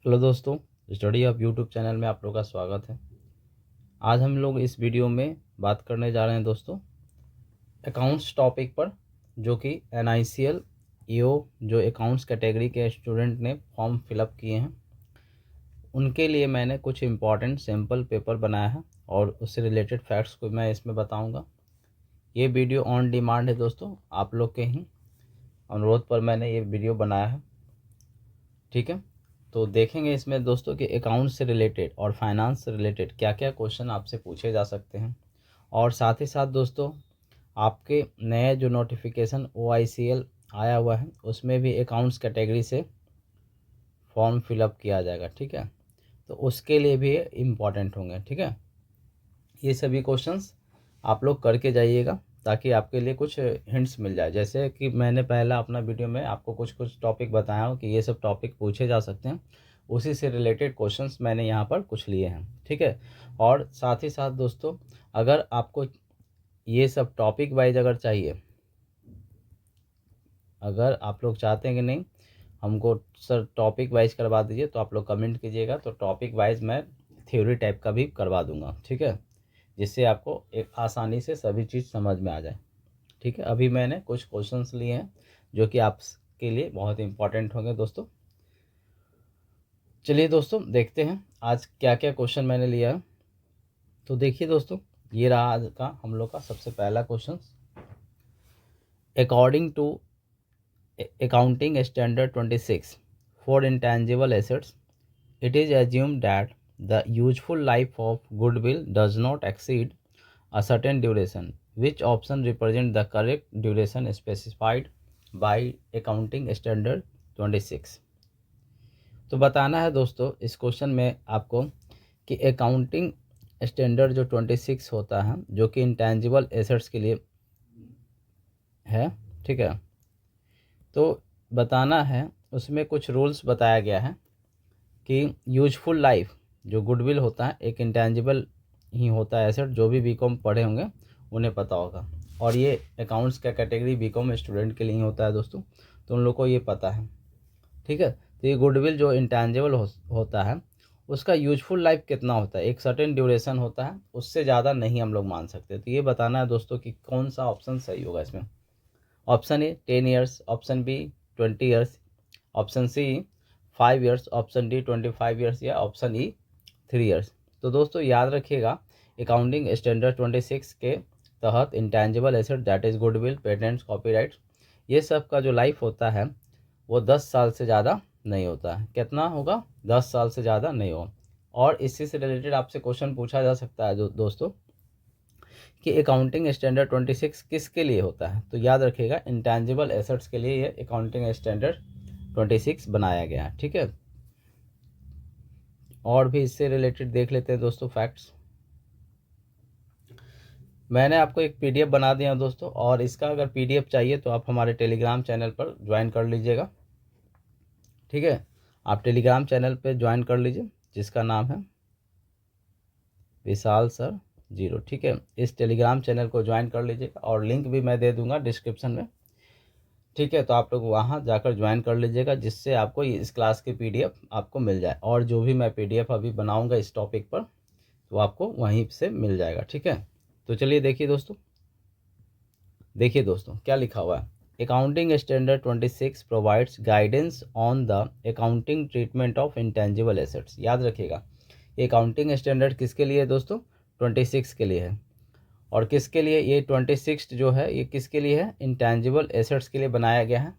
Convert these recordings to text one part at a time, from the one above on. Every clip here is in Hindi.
हेलो दोस्तों, स्टडी ऑफ यूट्यूब चैनल में आप लोग का स्वागत है। आज हम लोग इस वीडियो में बात करने जा रहे हैं दोस्तों अकाउंट्स टॉपिक पर, जो कि NICL EO जो अकाउंट्स कैटेगरी के स्टूडेंट ने फॉर्म फिलअप किए हैं उनके लिए मैंने कुछ इम्पॉर्टेंट सैम्पल पेपर बनाया है और उससे रिलेटेड फैक्ट्स को मैं इसमें बताऊंगा। ये वीडियो ऑन डिमांड है दोस्तों, आप लोग के ही अनुरोध पर मैंने ये वीडियो बनाया है। ठीक है, तो देखेंगे इसमें दोस्तों कि अकाउंट से रिलेटेड और फाइनेंस से रिलेटेड क्या क्या क्वेश्चन आपसे पूछे जा सकते हैं। और साथ ही साथ दोस्तों आपके नए जो नोटिफिकेशन OICL आया हुआ है उसमें भी अकाउंट्स कैटेगरी से फॉर्म फिलअप किया जाएगा। ठीक है, तो उसके लिए भी इम्पॉर्टेंट होंगे। ठीक है, ये सभी क्वेश्चंस आप लोग करके जाइएगा ताकि आपके लिए कुछ हिंट्स मिल जाए। जैसे कि मैंने पहला अपना वीडियो में आपको कुछ कुछ टॉपिक बताया हूँ कि ये सब टॉपिक पूछे जा सकते हैं, उसी से रिलेटेड क्वेश्चंस मैंने यहाँ पर कुछ लिए हैं। ठीक है, और साथ ही साथ दोस्तों अगर आपको ये सब टॉपिक वाइज अगर चाहिए, अगर आप लोग चाहते हैं कि नहीं हमको सर टॉपिक वाइज करवा दीजिए, तो आप लोग कमेंट कीजिएगा, तो टॉपिक वाइज मैं थ्योरी टाइप का भी करवा दूंगा। ठीक है, जिससे आपको एक आसानी से सभी चीज़ समझ में आ जाए। ठीक है, अभी मैंने कुछ क्वेश्चंस लिए हैं जो कि आपके लिए बहुत इंपॉर्टेंट होंगे दोस्तों। चलिए दोस्तों देखते हैं आज क्या क्या क्वेश्चन मैंने लिया है। तो देखिए दोस्तों, ये रहा आज का हम लोग का सबसे पहला question. According to accounting standard 26 for intangible assets, it is assumed that the useful life of goodwill does not exceed a certain duration. Which option represent the correct duration specified by accounting standard 26? तो बताना है दोस्तों इस क्वेश्चन में आपको कि अकाउंटिंग स्टैंडर्ड जो 26 होता है जो कि इंटेंजिबल एसेट्स के लिए है। ठीक है, तो बताना है उसमें कुछ रूल्स बताया गया है कि यूजफुल लाइफ जो गुडविल होता है एक इंटेंजिबल ही होता है एसेट। जो भी बीकॉम पढ़े होंगे उन्हें पता होगा, और ये अकाउंट्स का कैटेगरी बीकॉम स्टूडेंट के लिए ही होता है दोस्तों, तो उन लोग को ये पता है। ठीक है, तो ये गुडविल जो इंटेंजिबल होता है उसका यूजफुल लाइफ कितना होता है, एक सर्टेन ड्यूरेशन होता है, उससे ज़्यादा नहीं हम लोग मान सकते। तो ये बताना है दोस्तों कि कौन सा ऑप्शन सही होगा इसमें। Option A 10 years, option B 20 years, option C 5 years, option D 25 years, या ऑप्शन ई 3 ईयर्स। तो दोस्तों याद रखिएगा अकाउंटिंग स्टैंडर्ड 26 के तहत intangible asset that is goodwill, patents, copyrights, ये सब का जो लाइफ होता है वो 10 साल से ज़्यादा नहीं होता है। कितना होगा? 10 साल से ज़्यादा नहीं होगा। और इसी से रिलेटेड आपसे क्वेश्चन पूछा जा सकता है दोस्तों कि अकाउंटिंग स्टैंडर्ड 26 किसके लिए होता है। तो याद रखिएगा इंटेंजिबल एसेट्स के लिए ये अकाउंटिंग स्टैंडर्ड 26 बनाया गया है। ठीक है, और भी इससे रिलेटेड देख लेते हैं दोस्तों फैक्ट्स। मैंने आपको एक PDF बना दिया दोस्तों, और इसका अगर PDF चाहिए तो आप हमारे टेलीग्राम चैनल पर ज्वाइन कर लीजिएगा। ठीक है, आप टेलीग्राम चैनल पर ज्वाइन कर लीजिए जिसका नाम है विशाल सर 0। ठीक है, इस टेलीग्राम चैनल को ज्वाइन कर लीजिएगा, और लिंक भी मैं दे दूंगा डिस्क्रिप्शन में। ठीक है, तो आप लोग वहाँ जाकर ज्वाइन कर लीजिएगा, जिससे आपको इस क्लास की PDF आपको मिल जाए, और जो भी मैं PDF अभी बनाऊंगा इस टॉपिक पर तो आपको वहीं से मिल जाएगा। ठीक है, तो चलिए देखिए दोस्तों, देखिए दोस्तों क्या लिखा हुआ है। Accounting standard 26 provides guidance on the accounting treatment of intangible assets. याद रखिएगा अकाउंटिंग स्टैंडर्ड किसके लिए है दोस्तों? 26 के लिए है। और किसके लिए ये 26 जो है ये किसके लिए है? इंटेंजिबल एसेट्स के लिए बनाया गया है।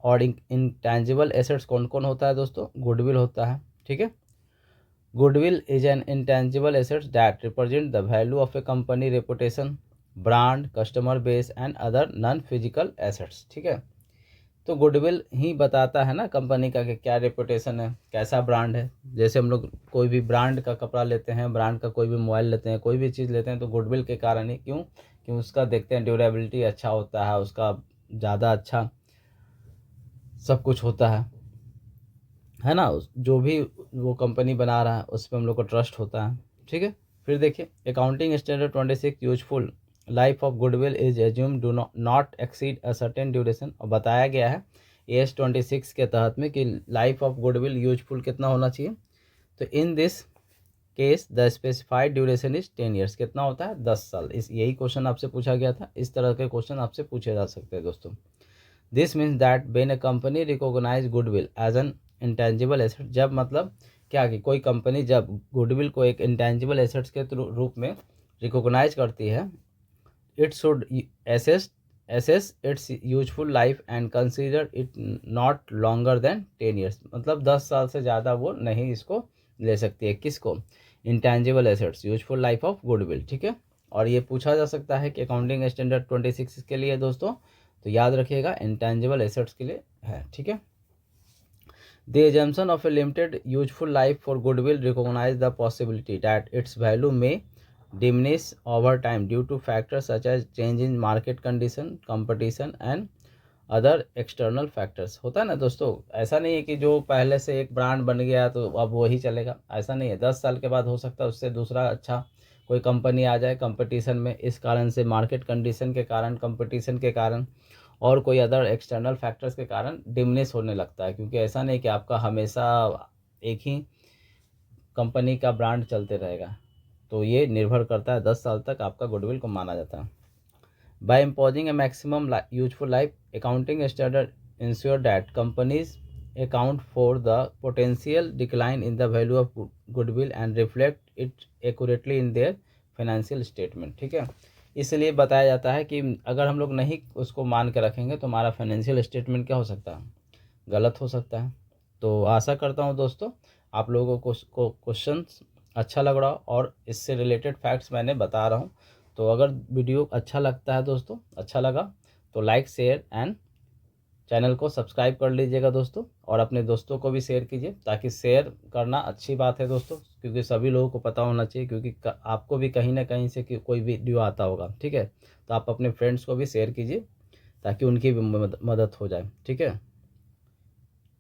और इंटेंजिबल एसेट्स कौन कौन होता है दोस्तों? गुडविल होता है। ठीक है, goodwill is an intangible assets that represent the value of A company reputation, brand, customer base and other non physical assets. ठीक है, तो गुडविल ही बताता है ना कंपनी का कि क्या रेपुटेशन है, कैसा ब्रांड है। जैसे हम लोग कोई भी ब्रांड का कपड़ा लेते हैं, ब्रांड का कोई भी मोबाइल लेते हैं, कोई भी चीज़ लेते हैं, तो गुडविल के कारण ही। क्यों? कि उसका देखते हैं ड्यूरेबिलिटी अच्छा होता है, उसका ज़्यादा अच्छा सब कुछ होता है ना। जो भी वो कंपनी बना रहा है उस पर हम लोग को ट्रस्ट होता है। ठीक है, फिर देखिए accounting standard 26 useful life of goodwill is assume do not exceed a certain duration. और बताया गया है AS 26 के तहत में कि लाइफ ऑफ गुडविल यूजफुल कितना होना चाहिए। तो in this case the specified duration is 10 years. कितना होता है? 10 साल। इस यही क्वेश्चन आपसे पूछा गया था, इस तरह के क्वेश्चन आपसे पूछे जा सकते हैं दोस्तों। This means that when a company recognise goodwill as an intangible asset, जब मतलब क्या कि कोई कंपनी जब गुडविल को एक इंटेंजिबल एसेट्स के रूप में रिकॉग्नाइज करती है, it should assess its useful life and consider it not longer than 10 years। मतलब 10 साल से ज़्यादा वो नहीं इसको ले सकती है। किसको? Intangible assets, useful life of goodwill. ठीक है, और ये पूछा जा सकता है कि अकाउंटिंग स्टैंडर्ड 26 के लिए दोस्तों, तो याद रखिएगा इंटेंजिबल एसेट्स के लिए है। ठीक है, The assumption of a limited useful life for goodwill recognize the possibility that its value may diminish over time due to factors such as change in market condition, competition and other external factors. होता है ना दोस्तों, ऐसा नहीं है कि जो पहले से एक ब्रांड बन गया तो अब वही चलेगा, ऐसा नहीं है। 10 साल के बाद हो सकता है उससे दूसरा अच्छा कोई कंपनी आ जाए कंपटीशन में, इस कारण से मार्केट कंडीशन के कारण, कंपटीशन के कारण और कोई अदर एक्सटर्नल फैक्टर्स के कारण डिमिनिश होने लगता है। क्योंकि ऐसा नहीं कि आपका हमेशा एक ही कंपनी का ब्रांड चलते रहेगा, तो ये निर्भर करता है 10 साल तक आपका गुडविल को माना जाता है। By imposing a maximum useful life, accounting standard ensure that companies account for the potential decline in the value of goodwill and reflect it accurately in their financial statement। ठीक है, इसलिए बताया जाता है कि अगर हम लोग नहीं उसको मान के रखेंगे तो हमारा फाइनेंशियल स्टेटमेंट क्या हो सकता है? गलत हो सकता है। तो आशा करता हूँ दोस्तों आप लोगों को क्वेश्चन अच्छा लग रहा हो और इससे रिलेटेड फैक्ट्स मैंने बता रहा हूँ। तो अगर वीडियो अच्छा लगता है दोस्तों, अच्छा लगा तो लाइक शेयर एंड चैनल को सब्सक्राइब कर लीजिएगा दोस्तों, और अपने दोस्तों को भी शेयर कीजिए, ताकि शेयर करना अच्छी बात है दोस्तों, क्योंकि सभी लोगों को पता होना चाहिए, क्योंकि आपको भी कहीं ना कहीं से कोई वीडियो आता होगा। ठीक है, तो आप अपने फ्रेंड्स को भी शेयर कीजिए ताकि उनकी भी मदद हो जाए। ठीक है,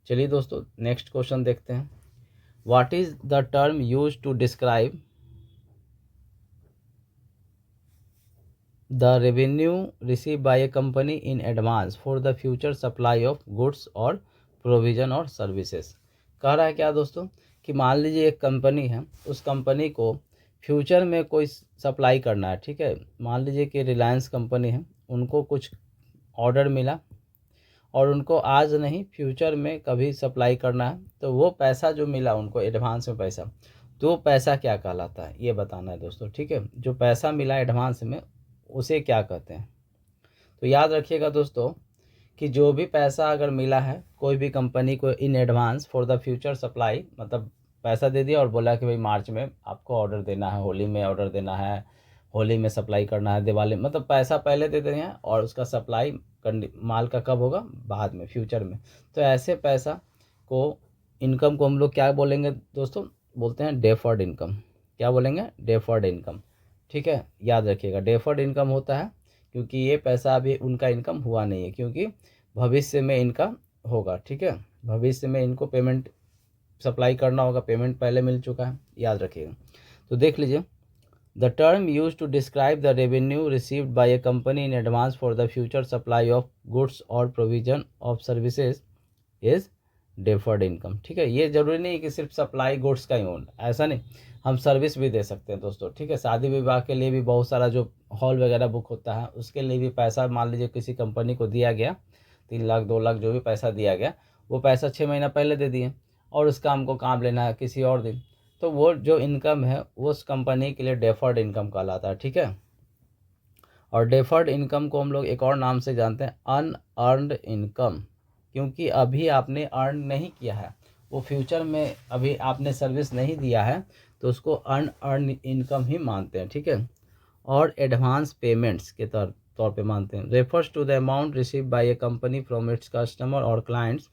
चलिए दोस्तों नेक्स्ट क्वेश्चन देखते हैं। What is the term use to describe the revenue received by a company in advance for the future supply of goods और provision और services। कह रहा है क्या दोस्तों कि मान लीजिए एक कंपनी है, उस कंपनी को फ्यूचर में कोई सप्लाई करना है। ठीक है, मान लीजिए कि रिलायंस कंपनी है, उनको कुछ ऑर्डर मिला और उनको आज नहीं फ्यूचर में कभी सप्लाई करना है, तो वो पैसा जो मिला उनको एडवांस में पैसा, तो वो पैसा क्या कहलाता है ये बताना है दोस्तों। ठीक है, जो पैसा मिला एडवांस में उसे क्या कहते हैं? तो याद रखिएगा दोस्तों कि जो भी पैसा अगर मिला है कोई भी कंपनी को इन advance for the future supply, मतलब पैसा दे दिया और बोला कि भाई मार्च में आपको ऑर्डर देना है, होली में ऑर्डर देना है, होली में सप्लाई करना है, दिवाली, मतलब पैसा पहले दे देते हैं और उसका सप्लाई माल का कब होगा? बाद में, फ्यूचर में। तो ऐसे पैसा को, इनकम को हम लोग क्या बोलेंगे दोस्तों? बोलते हैं डेफर्ड इनकम। क्या बोलेंगे? Deferred income. ठीक है, याद रखिएगा डेफर्ड इनकम होता है क्योंकि ये पैसा अभी उनका इनकम हुआ नहीं है, क्योंकि भविष्य में इनका होगा। ठीक है, भविष्य में इनको पेमेंट सप्लाई करना होगा, पेमेंट पहले मिल चुका है, याद रखिएगा। तो देख लीजिए, the term use to describe the revenue received by a company in advance for the future supply of goods और provision of services is deferred income. ठीक है, ये जरूरी नहीं कि सिर्फ सप्लाई गुड्स का ही हो, ऐसा नहीं, हम सर्विस भी दे सकते हैं दोस्तों। ठीक है, शादी विवाह के लिए भी बहुत सारा जो हॉल वगैरह बुक होता है उसके लिए भी पैसा मान लीजिए किसी कंपनी को दिया गया, 3 लाख 2 लाख जो भी पैसा दिया गया, वो पैसा 6 महीना पहले दे दिए और उसका हमको काम लेना है किसी और दिन, तो वो जो इनकम है वो उस कंपनी के लिए डेफर्ड इनकम कहलाता है। ठीक है, और डेफर्ड इनकम को हम लोग एक और नाम से जानते हैं, अनअर्नड इनकम, क्योंकि अभी आपने अर्न नहीं किया है, वो फ्यूचर में अभी आपने सर्विस नहीं दिया है, तो उसको अनअर्न इनकम ही मानते हैं। ठीक है, और एडवांस पेमेंट्स के तौर पे मानते हैं। Refers to the amount receive by a company from its customer और क्लाइंट्स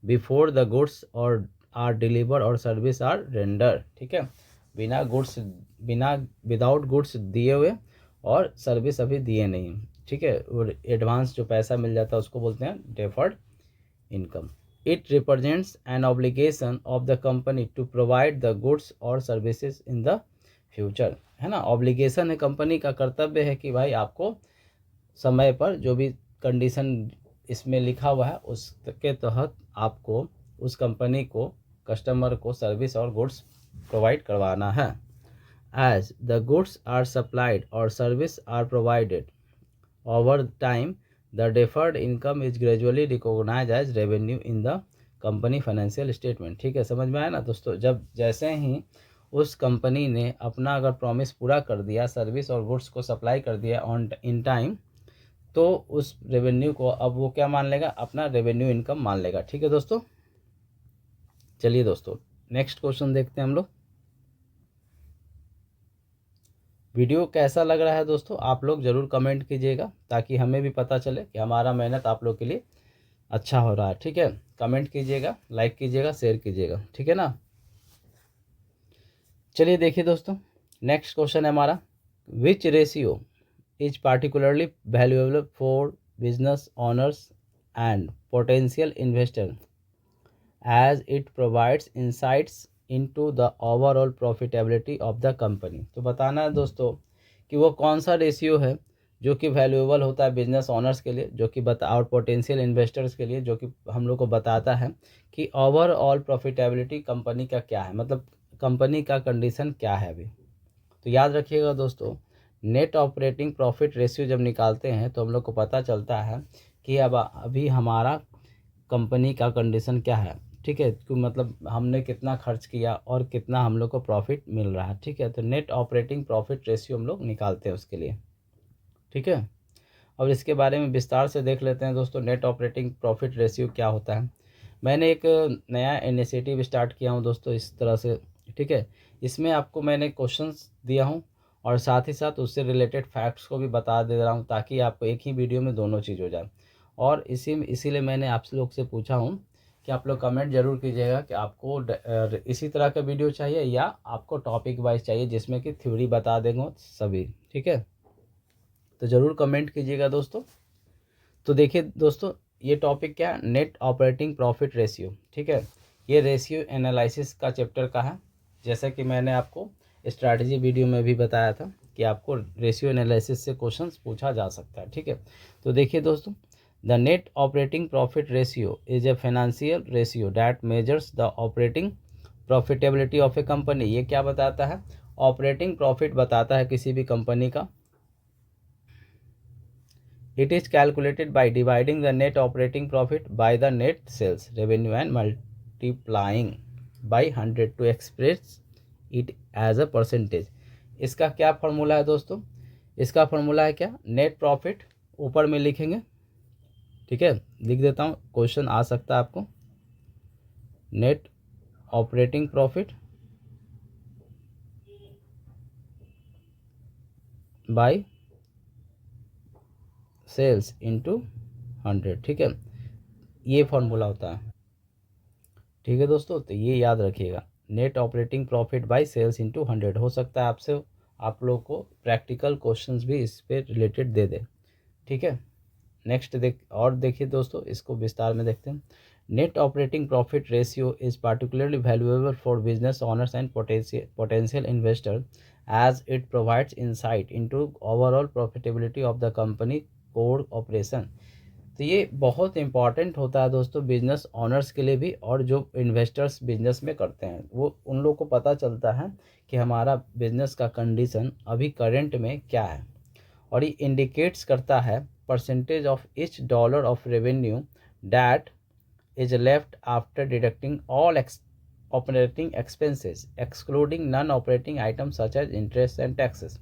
बिफोर द गुड्स और आर डिलीवर और सर्विस आर रेंडर। ठीक है, विदाउट गुड्स दिए हुए और सर्विस अभी दिए नहीं। ठीक है, और एडवांस जो पैसा मिल जाता है उसको बोलते हैं deferred income. It represents an obligation of the company to provide the goods और सर्विसेज इन द फ्यूचर। है ना, ऑब्लिगेशन है, कंपनी का कर्तव्य है कि भाई आपको समय पर जो भी कंडीशन इसमें लिखा हुआ है उसके तहत आपको उस कंपनी को कस्टमर को सर्विस और गुड्स प्रोवाइड करवाना है। As the goods are supplied और service are provided over time the deferred income is gradually recognise as revenue in the company financial statement. ठीक है, समझ में आया ना दोस्तों। जब जैसे ही उस कंपनी ने अपना अगर प्रॉमिस पूरा कर दिया, सर्विस और गुड्स को सप्लाई कर दिया ऑन इन टाइम, तो उस रेवेन्यू को अब वो क्या मान लेगा, अपना रेवेन्यू इनकम मान लेगा। ठीक है दोस्तों, चलिए दोस्तों नेक्स्ट क्वेश्चन देखते हैं हम लोग। वीडियो कैसा लग रहा है दोस्तों, आप लोग ज़रूर कमेंट कीजिएगा ताकि हमें भी पता चले कि हमारा मेहनत आप लोग के लिए अच्छा हो रहा है। ठीक है, कमेंट कीजिएगा, लाइक कीजिएगा, शेयर कीजिएगा। ठीक है ना। चलिए देखिए दोस्तों, नेक्स्ट क्वेश्चन है हमारा, विच ratio is particularly valuable for business owners and potential investor as it provides insights into the overall profitability of the company। तो बताना है दोस्तों कि वो कौन सा रेशियो है जो कि वैल्यूएबल होता है बिजनेस ओनर्स के लिए, जो कि और पोटेंशियल इन्वेस्टर्स के लिए, जो कि हम लोग को बताता है कि ओवरऑल प्रॉफिटेबिलिटी कंपनी का क्या है, मतलब कंपनी का कंडीशन क्या है अभी। तो याद रखिएगा दोस्तों, नेट ऑपरेटिंग प्रॉफिट रेशियो जब निकालते हैं तो हम लोग को पता चलता है कि अब अभी हमारा कंपनी का कंडीशन क्या है। ठीक है, तो मतलब हमने कितना खर्च किया और कितना हम लोग को प्रॉफिट मिल रहा है। ठीक है, तो नेट ऑपरेटिंग प्रॉफिट रेशियो हम लोग निकालते हैं उसके लिए। ठीक है, और इसके बारे में विस्तार से देख लेते हैं दोस्तों, नेट ऑपरेटिंग प्रॉफिट रेशियो क्या होता है। मैंने एक नया इनिशिएटिव स्टार्ट किया हूँ दोस्तों इस तरह से। ठीक है, इसमें आपको मैंने क्वेश्चंस दिया हूँ और साथ ही साथ उससे रिलेटेड फैक्ट्स को भी बता दे रहा हूँ ताकि आपको एक ही वीडियो में दोनों चीज़ हो जाए। और इसीलिए मैंने आप लोग से पूछा हूँ कि आप लोग कमेंट जरूर कीजिएगा कि आपको इसी तरह का वीडियो चाहिए या आपको टॉपिक वाइज चाहिए जिसमें कि थ्योरी बता देंगे सभी। ठीक है, तो ज़रूर कमेंट कीजिएगा दोस्तों। तो देखिए दोस्तों, ये टॉपिक क्या है, नेट ऑपरेटिंग प्रॉफिट रेशियो। ठीक है, ये रेशियो एनालिसिस का चैप्टर का है। जैसा कि मैंने आपको स्ट्रैटेजी वीडियो में भी बताया था कि आपको रेशियो एनालिसिस से क्वेश्चंस पूछा जा सकता है। ठीक है, तो देखिए दोस्तों, the net operating profit ratio is a financial ratio that measures the operating profitability of A company. ये क्या बताता है, ऑपरेटिंग प्रॉफिट बताता है किसी भी कंपनी का। It is calculated by dividing the net operating profit by the net sales revenue and multiplying by 100 to express it as a percentage। इसका क्या फॉर्मूला है दोस्तों, इसका फॉर्मूला है क्या, नेट प्रॉफिट ऊपर में लिखेंगे। ठीक है, लिख देता हूँ, क्वेश्चन आ सकता है आपको। Net operating profit by sales into 100। ठीक है, ये फॉर्मूला होता है। ठीक है दोस्तों, तो ये याद रखिएगा, net operating profit by sales into 100। हो सकता है आपसे आप लोग को प्रैक्टिकल क्वेश्चंस भी इस पे रिलेटेड दे दे। ठीक है, नेक्स्ट देखिए दोस्तों, इसको विस्तार में देखते हैं। Net operating profit ratio is particularly valuable for business owners and potential investor as it provides insight into overall profitability of the company core operation. तो ये बहुत इंपॉर्टेंट होता है दोस्तों बिजनेस ऑनर्स के लिए भी, और जो इन्वेस्टर्स बिजनेस में करते हैं वो उन लोग को पता चलता है कि हमारा बिजनेस का कंडीशन अभी करंट में क्या है। और ये इंडिकेट्स करता है percentage of each dollar of revenue that is left after deducting all operating expenses excluding non operating item such as interest and taxes.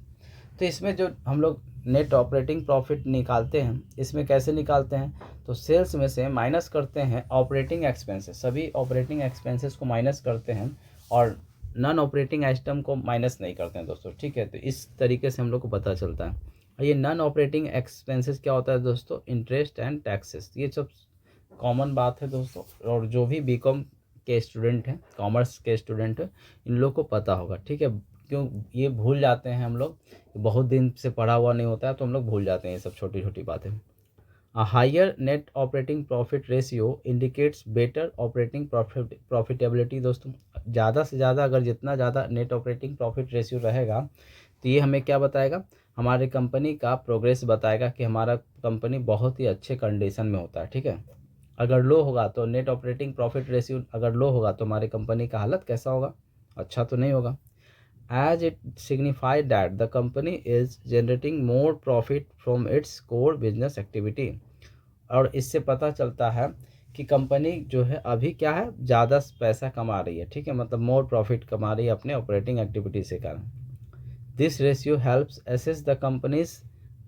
तो इसमें जो हम लोग नेट ऑपरेटिंग प्रॉफिट निकालते हैं, इसमें कैसे निकालते हैं, तो सेल्स में से माइनस करते हैं ऑपरेटिंग एक्सपेंसेस, सभी ऑपरेटिंग एक्सपेंसेस को माइनस करते हैं और नॉन ऑपरेटिंग आइटम को माइनस नहीं करते हैं दोस्तों। ठीक है, तो इस तरीके से हम लोग को पता चलता है। और ये नॉन ऑपरेटिंग एक्सपेंसेस क्या होता है दोस्तों, इंटरेस्ट एंड टैक्सेस। ये सब कॉमन बात है दोस्तों, और जो भी बीकॉम के स्टूडेंट हैं, कॉमर्स के स्टूडेंट हैं, इन लोग को पता होगा। ठीक है, क्यों ये भूल जाते हैं हम लोग, बहुत दिन से पढ़ा हुआ नहीं होता है तो हम लोग भूल जाते हैं ये सब छोटी छोटी बातें। A higher net operating profit ratio indicates better operating profitability. दोस्तों ज़्यादा से ज़्यादा, अगर जितना ज़्यादा नेट ऑपरेटिंग प्रॉफिट रेशियो रहेगा तो ये हमें क्या बताएगा, हमारे कंपनी का प्रोग्रेस बताएगा कि हमारा कंपनी बहुत ही अच्छे कंडीशन में होता है, ठीक है। अगर लो होगा तो नेट ऑपरेटिंग प्रॉफिट रेशियो अगर लो होगा तो हमारी कंपनी का हालत कैसा होगा, अच्छा तो नहीं होगा। As it signified that the company is generating more profit from its core business activity, और इससे पता चलता है कि कंपनी जो है अभी क्या है, ज़्यादा पैसा कमा रही है, ठीक है, मतलब मोर प्रॉफिट कमा रही है अपने ऑपरेटिंग एक्टिविटी से कारण। This ratio helps assess the companies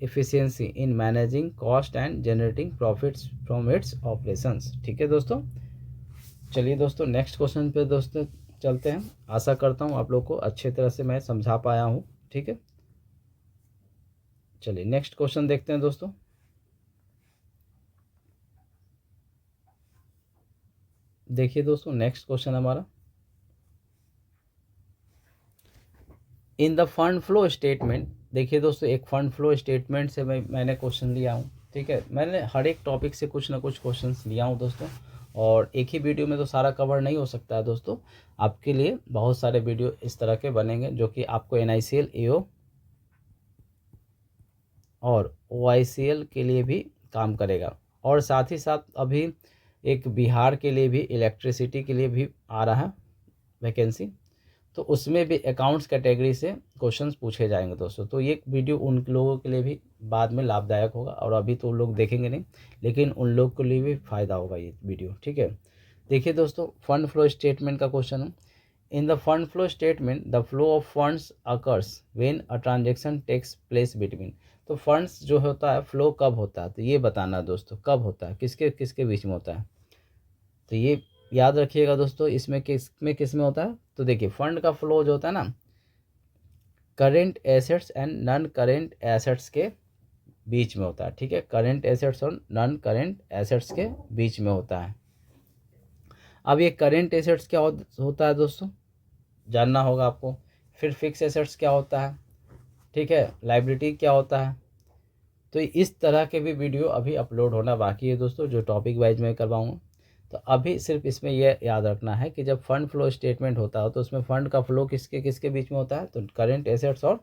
efficiency in managing cost and generating profits from its operations, ठीक है दोस्तों। चलिए दोस्तों नेक्स्ट क्वेश्चन पे दोस्तों चलते हैं। आशा करता हूँ आप लोग को अच्छे तरह से मैं समझा पाया हूँ, ठीक है। चलिए नेक्स्ट क्वेश्चन देखते हैं दोस्तों। देखिए दोस्तों नेक्स्ट क्वेश्चन हमारा, इन द फंड फ्लो स्टेटमेंट। देखिए दोस्तों एक फंड फ्लो स्टेटमेंट से मैंने क्वेश्चन लिया हूँ, ठीक है। मैंने हर एक टॉपिक से कुछ ना कुछ क्वेश्चंस लिया हूँ दोस्तों, और एक ही वीडियो में तो सारा कवर नहीं हो सकता है दोस्तों। आपके लिए बहुत सारे वीडियो इस तरह के बनेंगे जो कि आपको NICL AO और OICL के लिए भी काम करेगा, और साथ ही साथ अभी एक बिहार के लिए भी इलेक्ट्रिसिटी के लिए भी आ रहा है वैकेंसी, तो उसमें भी अकाउंट्स कैटेगरी से क्वेश्चंस पूछे जाएंगे दोस्तों। तो ये वीडियो उन लोगों के लिए भी बाद में लाभदायक होगा, और अभी तो लोग देखेंगे नहीं, लेकिन उन लोग के लिए भी फ़ायदा होगा ये वीडियो, ठीक है। देखिए दोस्तों फंड फ्लो स्टेटमेंट का क्वेश्चन है। In the fund flow statement the flow of funds occurs when a transaction takes place between. तो फंड्स जो होता है फ्लो कब होता है, तो ये बताना है दोस्तों कब होता है, किसके किसके बीच में होता है। तो ये याद रखिएगा दोस्तों, इसमें किस में होता है। तो देखिए फंड का फ्लो जो होता है ना, current assets and non current assets के बीच में होता है, ठीक है। करेंट एसेट्स और नॉन करेंट एसेट्स के बीच में होता है। अब ये करेंट एसेट्स क्या होता है दोस्तों, जानना होगा आपको। फिर फिक्स एसेट्स क्या होता है, ठीक है, लाइबिलिटी क्या होता है। तो इस तरह के भी वीडियो अभी अपलोड होना बाकी है दोस्तों, जो टॉपिक वाइज मैं करवाऊँगा। तो अभी सिर्फ इसमें यह याद रखना है कि जब फंड फ्लो स्टेटमेंट होता है तो उसमें फंड का फ्लो किसके किसके बीच में होता है, तो करेंट एसेट्स और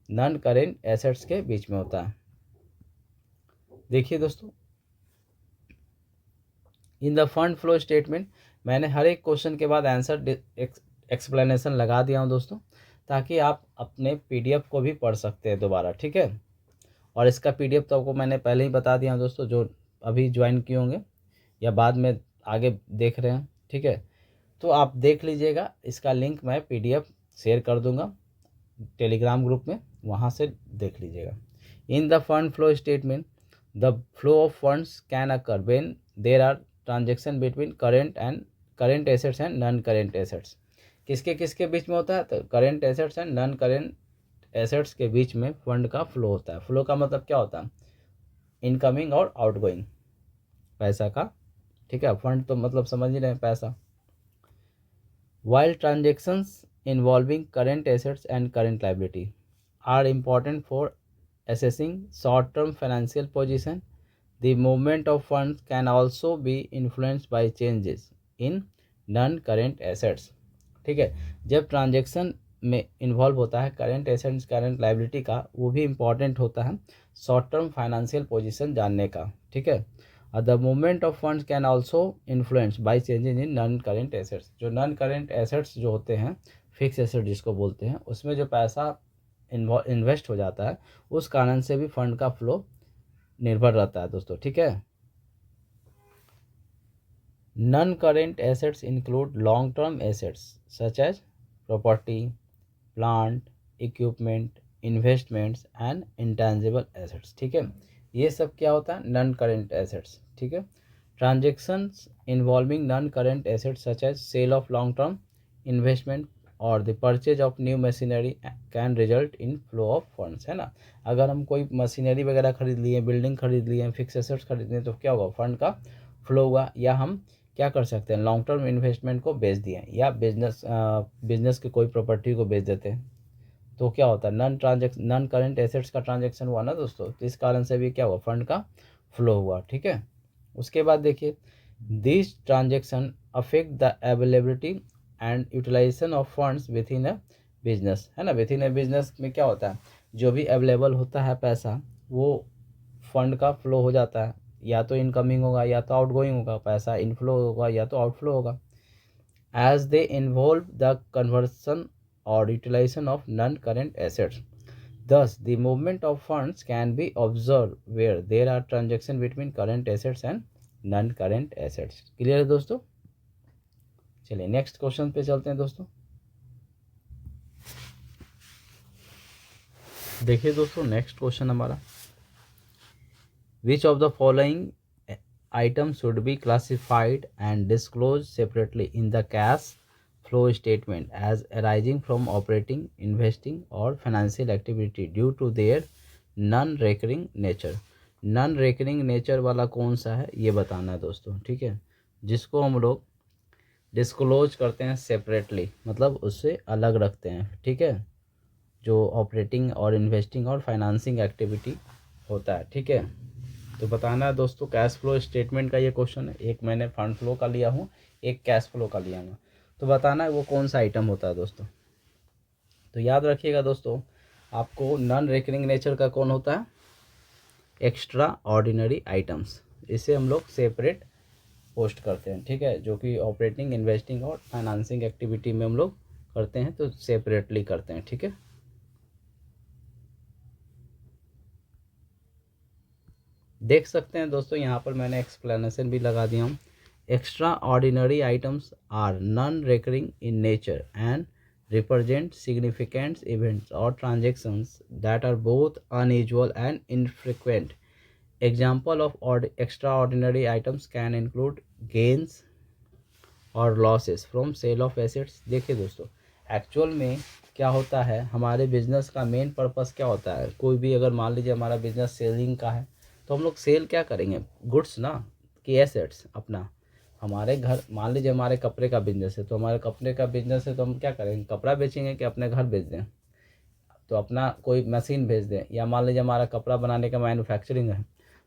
नॉन करेंट एसेट्स के बीच में होता है। देखिए दोस्तों इन द फंड फ्लो स्टेटमेंट, मैंने हर एक क्वेश्चन के बाद आंसर एक्सप्लेनेशन लगा दिया हूँ दोस्तों, ताकि आप अपने PDF को भी पढ़ सकते हैं दोबारा, ठीक है। और इसका PDF तो आपको मैंने पहले ही बता दिया दोस्तों, जो अभी ज्वाइन किए होंगे या बाद में आगे देख रहे हैं, ठीक है। तो आप देख लीजिएगा, इसका लिंक मैं PDF शेयर कर दूंगा टेलीग्राम ग्रुप में, वहाँ से देख लीजिएगा। In the fund flow statement the flow of funds can occur when there are transaction between current assets and non current assets. किसके किसके बीच में होता है, तो current assets and non current assets के बीच में फंड का फ्लो होता है। फ्लो का मतलब क्या होता है, इनकमिंग और आउटगोइंग पैसा का, ठीक है। फंड तो मतलब समझ ही रहे हैं पैसा। While transactions involving current assets and current liability are important for assessing short-term financial position, the movement of funds can also be influenced by changes in non-current assets, ठीक है। जब ट्रांजेक्शन में इन्वॉल्व होता है करेंट एसेट्स करेंट लाइबिलिटी का, वो भी इम्पॉर्टेंट होता है शॉर्ट टर्म फाइनेंशियल पोजीशन जानने का, ठीक है। The movement of funds can also influence by changes in non current assets. जो नॉन करेंट एसेट्स जो होते हैं, फिक्स एसेट जिसको बोलते हैं, उसमें जो पैसा इन्वेस्ट हो जाता है, उस कारण से भी फंड का फ्लो निर्भर रहता है दोस्तों, ठीक है। Non current assets include long term assets such as property, plant, equipment, investments and intangible assets, ठीक है। ये सब क्या होता है, नॉन करेंट एसेट्स, ठीक है। Transactions involving non current assets such as sale of long term investment और the purchase of new machinery can result in flow of funds, है ना। अगर हम कोई मशीनरी वगैरह खरीद लिए, बिल्डिंग खरीद लिए, फिक्स एसेट्स खरीद लिए, तो क्या होगा, फंड का फ्लो हुआ। या हम क्या कर सकते हैं, लॉन्ग टर्म इन्वेस्टमेंट को बेच दिए, या बिजनेस की कोई प्रॉपर्टी को बेच देते हैं, तो क्या होता है, नॉन करेंट एसेट्स का ट्रांजेक्शन हुआ ना दोस्तों, तो इस कारण से भी क्या हुआ, फंड का फ्लो हुआ, ठीक है। उसके बाद देखिए this transaction affect the availability and utilization of funds within a business, है ना। विद इन अ बिजनेस में क्या होता है, जो भी अवेलेबल होता है पैसा वो फंड का फ्लो हो जाता है, या तो इनकमिंग होगा या तो आउटगोइंग होगा, पैसा इनफ्लो होगा या तो आउटफ्लो होगा, as they involve the conversion or utilization of non-current assets. Thus, the movement of funds can be observed where there are transactions between current assets and non-current assets. Clear है दोस्तों? चलिए नेक्स्ट क्वेश्चन पे चलते हैं दोस्तों। देखिए दोस्तों नेक्स्ट क्वेश्चन हमारा, which of the following items should be classified and disclosed separately in the cash flow statement as arising from operating, investing or financial activity due to their non-recurring nature। Non recurring nature वाला कौन सा है ये बताना है दोस्तों, ठीक है, जिसको हम लोग डिस्क्लोज करते हैं सेपरेटली, मतलब उससे अलग रखते हैं, ठीक है, जो ऑपरेटिंग और इन्वेस्टिंग और फाइनेंसिंग एक्टिविटी होता है, ठीक है। तो बताना है दोस्तों, कैश फ्लो स्टेटमेंट का ये क्वेश्चन है, एक मैंने फंड फ्लो का लिया हूँ, एक कैश फ्लो का लिया हूँ, तो बताना है वो कौन सा आइटम होता है दोस्तों। तो याद रखिएगा दोस्तों, आपको नॉन रिकरिंग नेचर का कौन होता है, एक्स्ट्रा ऑर्डिनरी आइटम्स, इसे हम लोग सेपरेट पोस्ट करते हैं, ठीक है, जो कि ऑपरेटिंग, इन्वेस्टिंग और फाइनेंसिंग एक्टिविटी में हम लोग करते हैं, तो सेपरेटली करते हैं, ठीक है। देख सकते हैं दोस्तों यहाँ पर मैंने एक्सप्लेनेशन भी लगा दिया हूँ। Extraordinary items are non recurring in nature and represent significant events or transactions that are both unusual and infrequent. Example of extraordinary items can include gains और losses from sale of assets. देखिए दोस्तों, एक्चुअल में क्या होता है, हमारे बिजनेस का मेन पर्पस क्या होता है, कोई भी अगर मान लीजिए हमारा बिजनेस सेलिंग का है, तो हम लोग सेल क्या करेंगे, गुड्स ना, कि एसेट्स अपना। हमारे घर मान लीजिए हमारे कपड़े का बिजनेस है, तो हमारे कपड़े का बिजनेस है तो हम क्या करेंगे, कपड़ा बेचेंगे कि अपने घर बेच दें, तो अपना कोई मशीन भेज दें, या मान लीजिए हमारा कपड़ा बनाने का मैन्युफैक्चरिंग है,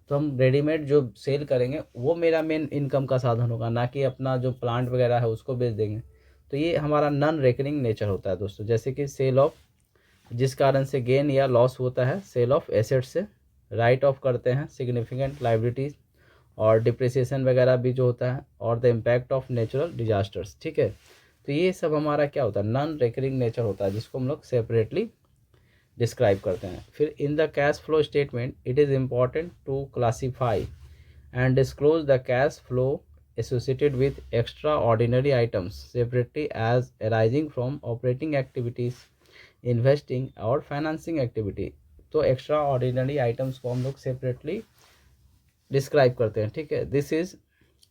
तो हम रेडीमेड जो सेल करेंगे वो मेरा मेन इनकम का साधन होगा, ना कि अपना जो प्लांट वगैरह है उसको बेच देंगे। तो ये हमारा नॉन रेकरिंग नेचर होता है दोस्तों। जैसे कि सेल ऑफ, जिस कारण से गेन या लॉस होता है, सेल ऑफ एसेट से राइट ऑफ करते हैं, सिग्निफिकेंट लाइबिलिटीज़ और डिप्रिसिएशन वगैरह भी जो होता है, और the impact of natural disasters, ठीक है। तो ये सब हमारा क्या होता है, नॉन रेकरिंग नेचर होता है, जिसको हम लोग सेपरेटली डिस्क्राइब करते हैं। फिर in the cash flow statement it is important to classify and disclose the cash flow associated with extraordinary items separately as arising from operating activities, investing और financing activity। तो extraordinary items को हम लोग separately describe करते हैं, ठीक है।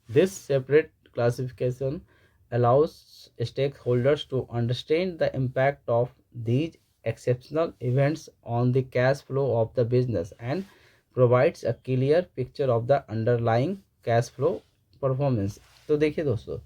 This separate classification allows stakeholders to understand the impact of these exceptional events on the cash flow of the business and provides a clear picture of the underlying cash flow performance। तो देखिए दोस्तों,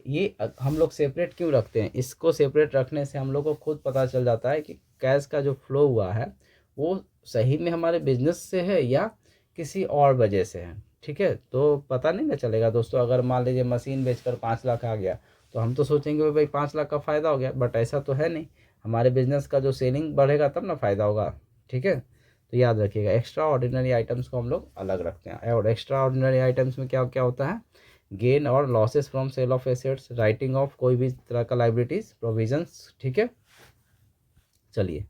ये हम लोग सेपरेट क्यों रखते हैं, इसको सेपरेट रखने से हम लोग को खुद पता चल जाता है कि कैश का जो फ्लो हुआ है वो सही में हमारे बिजनेस से है या किसी और वजह से है, ठीक है। तो पता नहीं ना चलेगा दोस्तों, अगर मान लीजिए मशीन बेचकर 5 लाख आ गया, तो हम तो सोचेंगे भाई 5 लाख का फ़ायदा हो गया, बट ऐसा तो है नहीं। हमारे बिजनेस का जो सेलिंग बढ़ेगा तब ना फ़ायदा होगा, ठीक है। तो याद रखिएगा, एक्स्ट्रा ऑर्डिनरी आइटम्स को हम लोग अलग रखते हैं। और एक्स्ट्रा ऑर्डिनरी आइटम्स में क्या क्या होता है, गेन और losses from sale of assets, writing off कोई भी तरह का लाइबिलिटीज, प्रोविजंस, ठीक है। चलिए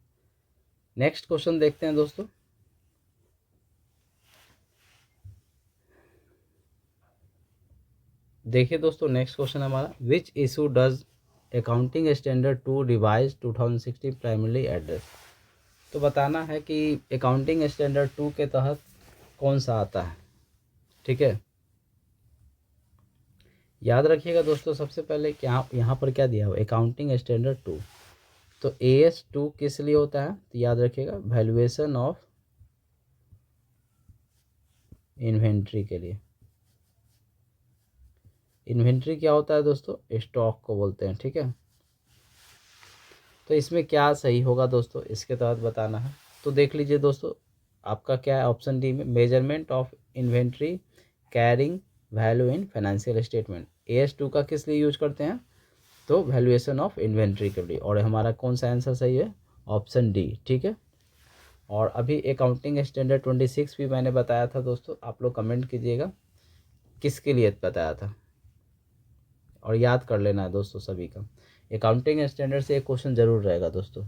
नेक्स्ट क्वेश्चन देखते हैं दोस्तों। देखिए दोस्तों नेक्स्ट क्वेश्चन हमारा, which issue does accounting standard 2 revise 2016 primary address. तो बताना है कि अकाउंटिंग स्टैंडर्ड 2 के तहत कौन सा आता है, ठीक है। याद रखिएगा दोस्तों, सबसे पहले क्या यहाँ पर क्या दिया हुआ, अकाउंटिंग स्टैंडर्ड 2, तो AS2 किस लिए होता है, तो याद रखिएगा वैल्यूएशन ऑफ इन्वेंट्री के लिए। इन्वेंट्री क्या होता है दोस्तों, स्टॉक को बोलते हैं, ठीक है। तो इसमें क्या सही होगा दोस्तों, इसके तहत बताना है। तो देख लीजिए दोस्तों, आपका क्या है ऑप्शन डी में, measurement of inventory carrying value in financial statement. AS2 का किस लिए यूज करते हैं, तो वैल्यूएशन ऑफ इन्वेंट्री के लिए। और हमारा कौन सा आंसर सही है, ऑप्शन डी, ठीक है। और अभी अकाउंटिंग स्टैंडर्ड 26 भी मैंने बताया था दोस्तों, आप लोग कमेंट कीजिएगा किसके लिए बताया था, और याद कर लेना है दोस्तों सभी का। अकाउंटिंग स्टैंडर्ड से एक क्वेश्चन जरूर रहेगा दोस्तों।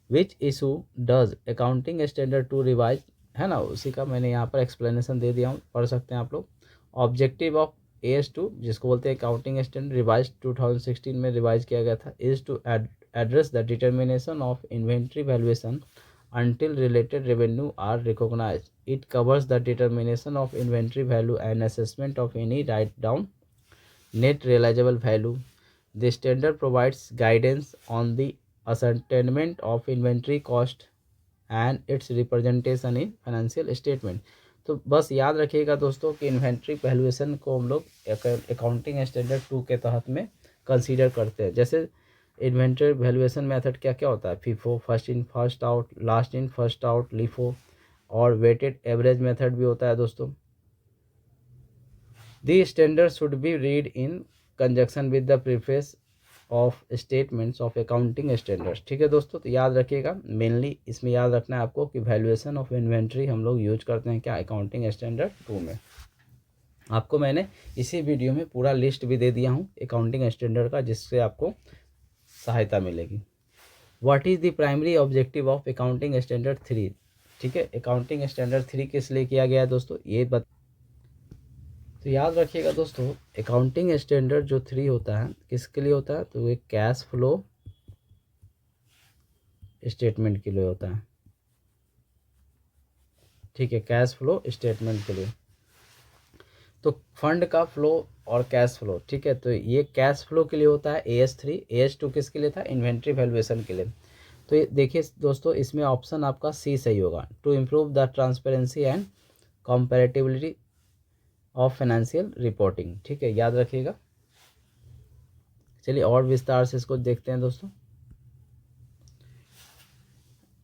Which issue does accounting standard two revise, है ना, उसी का मैंने यहाँ पर एक्सप्लेनेशन दे दिया हूँ, पढ़ सकते हैं आप लोग। ऑब्जेक्टिव ऑफ AS2, जिसको बोलते हैं अकाउंटिंग स्टैंडर्ड रिवाइज 2016 में रिवाइज किया गया था, is to address the determination of inventory valuation until related revenue are recognized. It covers the determination of inventory value and assessment of any write down net realizable value. The standard provides guidance on the ascertainment of inventory cost and its representation in financial statement. तो बस याद रखिएगा दोस्तों कि इन्वेंट्री वैल्यूएशन को हम लोग अकाउंटिंग स्टैंडर्ड 2 के तहत में कंसीडर करते हैं। जैसे इन्वेंट्री वैल्यूएशन मेथड क्या क्या होता है, FIFO, first in first out, last in first out, LIFO, और वेटेड एवरेज मेथड भी होता है दोस्तों। दी standard should be read in conjunction with the preface of statements of accounting standards. ठीक है दोस्तों, तो याद रखिएगा, मेनली इसमें याद रखना है आपको कि वैल्यूएशन ऑफ इन्वेंट्री हम लोग यूज करते हैं क्या, अकाउंटिंग स्टैंडर्ड 2 में। आपको मैंने इसी वीडियो में पूरा लिस्ट भी दे दिया हूँ अकाउंटिंग स्टैंडर्ड का, जिससे आपको सहायता मिलेगी। What is the primary objective of accounting standard 3। ठीक है, अकाउंटिंग स्टैंडर्ड 3 किस लिए किया गया है दोस्तों, ये तो याद रखिएगा दोस्तों, अकाउंटिंग स्टैंडर्ड जो 3 होता है किसके लिए होता है, तो ये कैश फ्लो स्टेटमेंट के लिए होता है। ठीक है, कैश फ्लो स्टेटमेंट के लिए, तो फंड का फ्लो और कैश फ्लो। ठीक है, तो ये कैश फ्लो के लिए होता है AS3। AS2 किसके लिए था, इन्वेंट्री वैल्यूएशन के लिए। तो ये देखिए दोस्तों, इसमें ऑप्शन आपका सी सही होगा, to improve the transparency and comparability of financial reporting. ठीक है, याद रखिएगा। चलिए और विस्तार से इसको देखते हैं दोस्तों।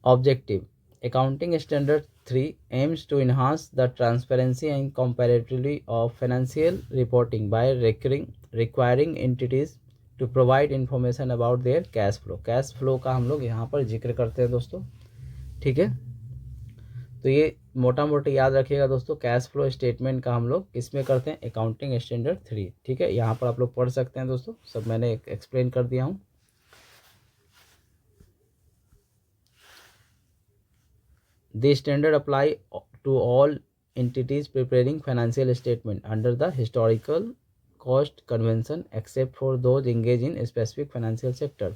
Objective accounting standard 3 aims to enhance the transparency and comparability of financial reporting by requiring entities to provide information about their cash flow। Cash flow का हम लोग यहाँ पर जिक्र करते हैं दोस्तों। ठीक है, तो ये मोटा मोटी याद रखिएगा दोस्तों, कैश फ्लो स्टेटमेंट का हम लोग किसमें करते हैं, अकाउंटिंग स्टैंडर्ड 3। ठीक है, यहाँ पर आप लोग पढ़ सकते हैं दोस्तों, सब मैंने एक्सप्लेन कर दिया हूँ। The standard apply to all entities preparing financial statement under the historical cost convention except for those engaged in a specific financial sector.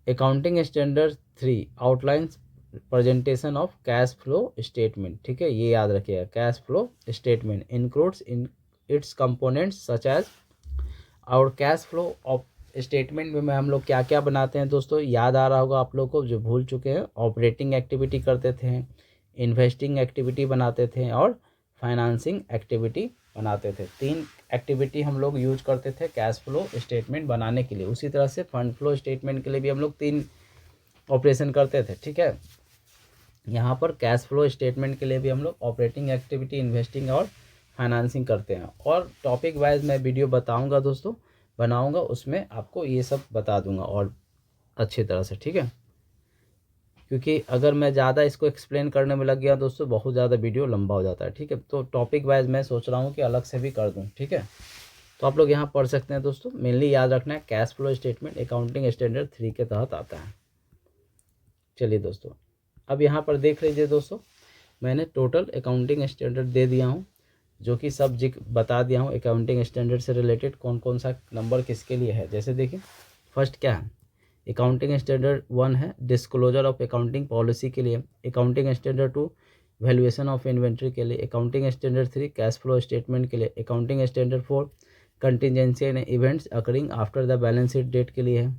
Accounting standard 3 outlines presentation of cash flow statement। ठीक है, ये याद रखिएगा, cash flow statement includes in its components such as और कैश फ्लो ऑफ स्टेटमेंट में हम लोग क्या क्या बनाते हैं दोस्तों, याद आ रहा होगा आप लोग को, जो भूल चुके हैं। ऑपरेटिंग एक्टिविटी करते थे, इन्वेस्टिंग एक्टिविटी बनाते थे, और फाइनेंसिंग एक्टिविटी बनाते थे। 3 एक्टिविटी हम लोग यूज करते थे कैश फ्लो स्टेटमेंट बनाने के लिए। उसी तरह से फंड फ्लो स्टेटमेंट के लिए भी हम लोग 3 ऑपरेशन करते थे। ठीक है, यहाँ पर कैश फ्लो स्टेटमेंट के लिए भी हम लोग ऑपरेटिंग एक्टिविटी, इन्वेस्टिंग और फाइनेंसिंग करते हैं। और टॉपिक वाइज मैं वीडियो बताऊंगा दोस्तों, बनाऊंगा, उसमें आपको ये सब बता दूंगा और अच्छी तरह से। ठीक है, क्योंकि अगर मैं ज़्यादा इसको एक्सप्लेन करने में लग गया दोस्तों, बहुत ज़्यादा वीडियो लंबा हो जाता है। ठीक है, तो टॉपिक वाइज मैं सोच रहा हूँ कि अलग से भी कर दूँ। ठीक है, तो आप लोग यहाँ पढ़ सकते हैं दोस्तों। मेनली याद रखना है, cash flow statement accounting standard 3 के तहत आता है। चलिए दोस्तों, अब यहाँ पर देख लीजिए दोस्तों, मैंने टोटल अकाउंटिंग स्टैंडर्ड दे दिया हूँ, जो कि सब बता दिया हूँ अकाउंटिंग स्टैंडर्ड से रिलेटेड कौन कौन सा नंबर किसके लिए है। जैसे देखिए, फर्स्ट क्या है, अकाउंटिंग स्टैंडर्ड 1 है डिस्क्लोजर ऑफ अकाउंटिंग पॉलिसी के लिए, accounting standard 2 valuation of inventory के लिए, accounting standard 3 cash flow statement के लिए, accounting standard 4 contingency and events occurring after the balance sheet date के लिए है,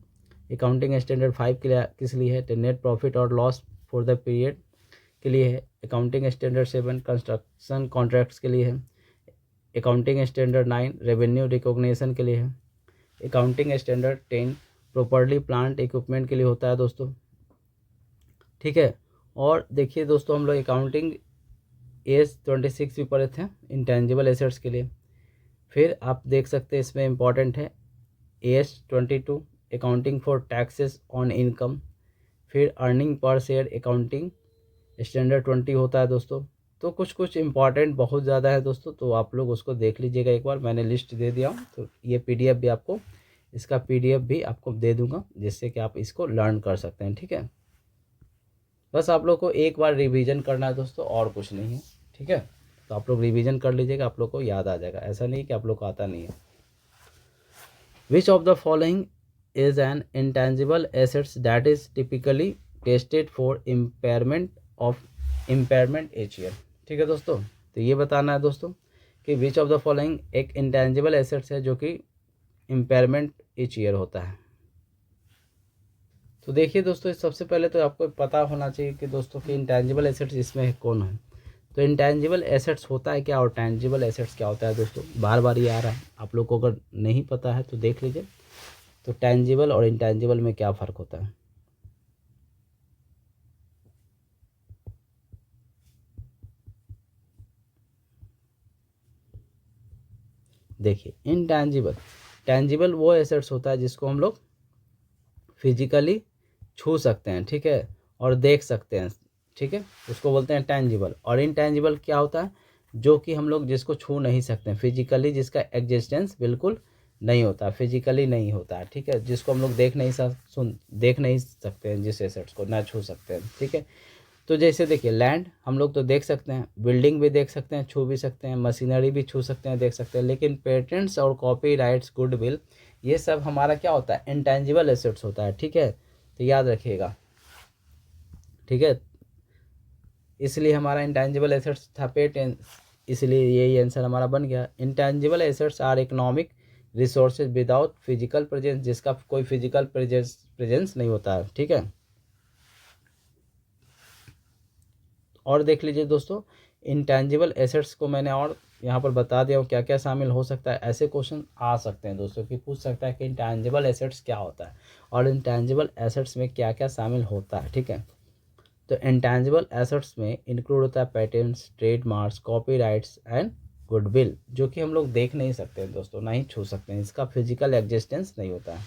अकाउंटिंग स्टैंडर्ड 5 के लिए किस लिए है, तो नेट प्रॉफिट और लॉस फॉर द पीरियड के लिए है, अकाउंटिंग स्टैंडर्ड 7 कंस्ट्रक्शन कॉन्ट्रैक्ट्स के लिए है, अकाउंटिंग स्टैंडर्ड 9 रेवेन्यू रिकॉग्निशन के लिए है, accounting standard 10 properly plant equipment के लिए होता है दोस्तों। ठीक है, और देखिए दोस्तों, हम लोग अकाउंटिंग AS26 भी पढ़े थे इंटेंजिबल एसेट्स के लिए। फिर आप देख सकते हैं इसमें इंपॉर्टेंट है AS22 accounting for taxes on income, फिर earning per share accounting standard 20 होता है दोस्तों। तो कुछ कुछ इंपॉर्टेंट बहुत ज़्यादा है दोस्तों, तो आप लोग उसको देख लीजिएगा एक बार, मैंने लिस्ट दे दिया हूँ। तो ये पीडीएफ भी आपको, इसका पीडीएफ भी आपको दे दूंगा, जिससे कि आप इसको लर्न कर सकते हैं। ठीक है, बस आप लोग को एक बार रिवीजन करना है दोस्तों, और कुछ नहीं है। ठीक है, तो आप लोग रिवीजन कर लीजिएगा, आप लोग को याद आ जाएगा, ऐसा नहीं कि आप लोग को आता नहीं है। विच of the following is an intangible assets that is typically tested for impairment H year. ठीक है दोस्तों, तो ये बताना है दोस्तों कि विच ऑफ द फॉलोइंग एक इंटेंजिबल एसेट्स है जो कि इम्पेयरमेंट एच ईयर होता है। तो देखिए दोस्तों, सबसे पहले तो आपको पता होना चाहिए कि दोस्तों कि इंटेंजिबल एसेट्स इसमें कौन है। तो इंटेंजिबल एसेट्स होता है क्या और टेंजिबल एसेट्स क्या होता है दोस्तों, बार बार ये आ रहा है, आप लोग को अगर नहीं पता है तो देख लीजिए। तो टेंजिबल और इंटेंजिबल में क्या फ़र्क होता है। देखिए, इनटेंजिबल, टेंजिबल वो एसेट्स होता है जिसको हम लोग फिजिकली छू सकते हैं, ठीक है, और देख सकते हैं, ठीक है, उसको बोलते हैं टेंजिबल। और इनटेंजिबल क्या होता है, जो कि हम लोग जिसको छू नहीं सकते हैं फिजिकली, जिसका एग्जिस्टेंस बिल्कुल नहीं होता, फिजिकली नहीं होता है, ठीक है, जिसको हम लोग देख नहीं सकते हैं, जिस एसेट्स को ना छू सकते हैं। ठीक है, तो जैसे देखिए, लैंड हम लोग तो देख सकते हैं, बिल्डिंग भी देख सकते हैं, छू भी सकते हैं, मशीनरी भी छू सकते हैं, देख सकते हैं, लेकिन पेटेंट्स और कॉपीराइट्स, गुडविल, ये सब हमारा क्या होता है, इंटेंजिबल एसेट्स होता है। ठीक है, तो याद रखिएगा। ठीक है, इसलिए हमारा इंटेंजिबल एसेट्स था पेटेंट, इसलिए यही आंसर हमारा बन गया। Intangible assets are economic resources without physical presence, जिसका कोई फिजिकल प्रेजेंस नहीं होता है। ठीक है, और देख लीजिए दोस्तों, इंटेंजिबल एसेट्स को मैंने और यहाँ पर बता दिया हूँ क्या क्या शामिल हो सकता है। ऐसे क्वेश्चन आ सकते हैं दोस्तों कि पूछ सकता है कि इंटेंजिबल एसेट्स क्या होता है और इंटेंजिबल एसेट्स में क्या क्या शामिल होता है। ठीक है, तो इंटेंजिबल एसेट्स में इंक्लूड होता है patents, trademarks, copyrights and goodwill, जो कि हम लोग देख नहीं सकते हैं दोस्तों, ना ही छू सकते हैं, इसका फिजिकल एग्जिस्टेंस नहीं होता है।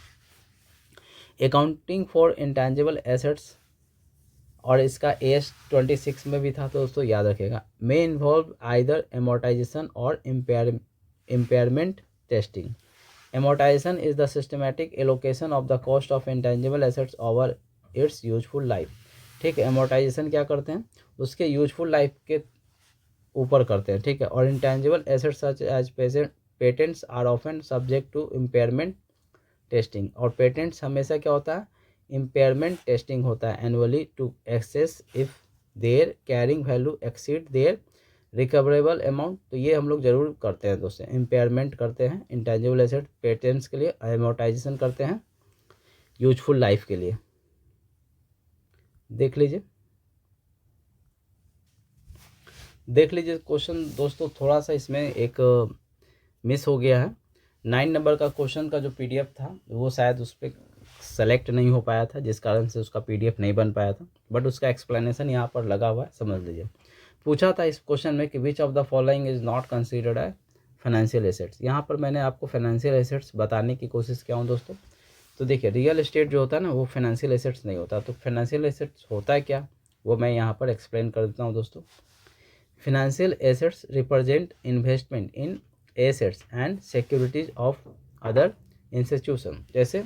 अकाउंटिंग फॉर इंटेंजिबल एसेट्स, और इसका एस 26 में भी था तो दोस्तों याद रखिएगा, मे इन्वॉल्व आइदर एमोटाइजेशन और impairment testing. Amortization is the systematic allocation of the cost of intangible assets over its useful life. ठीक है, एमोटाइजेशन क्या करते हैं, उसके यूजफुल लाइफ के ऊपर करते हैं। ठीक है, और intangible assets such as patents are often subject to impairment testing. और पेटेंट्स हमेशा क्या होता है, इम्पेयरमेंट टेस्टिंग होता है annually to assess if their carrying value exceed their recoverable amount. तो ये हम लोग जरूर करते हैं दोस्तों, इम्पेयरमेंट करते हैं इंटेंजिबल एसेट पेटेंट्स के लिए, एमोटाइजेशन करते हैं यूजफुल लाइफ के लिए। देख लीजिए क्वेश्चन दोस्तों, थोड़ा सा इसमें एक मिस हो गया है। 9 नंबर का क्वेश्चन का जो पीडीएफ था वो शायद उस पर सेलेक्ट नहीं हो पाया था, जिस कारण से उसका पीडीएफ नहीं बन पाया था, बट उसका एक्सप्लेनेशन यहाँ पर लगा हुआ है, समझ लीजिए। पूछा था इस क्वेश्चन में कि which of the following is not considered as financial assets. यहाँ पर मैंने आपको फाइनेंशियल एसेट्स बताने की कोशिश किया हूँ दोस्तों। तो देखिए, रियल एस्टेट जो होता है ना, वो फाइनेंशियल एसेट्स नहीं होता। तो फाइनेंशियल एसेट्स होता है क्या, वो मैं यहाँ पर एक्सप्लेन कर देता हूँ दोस्तों। Financial assets represent investment in assets and securities of other institutions. जैसे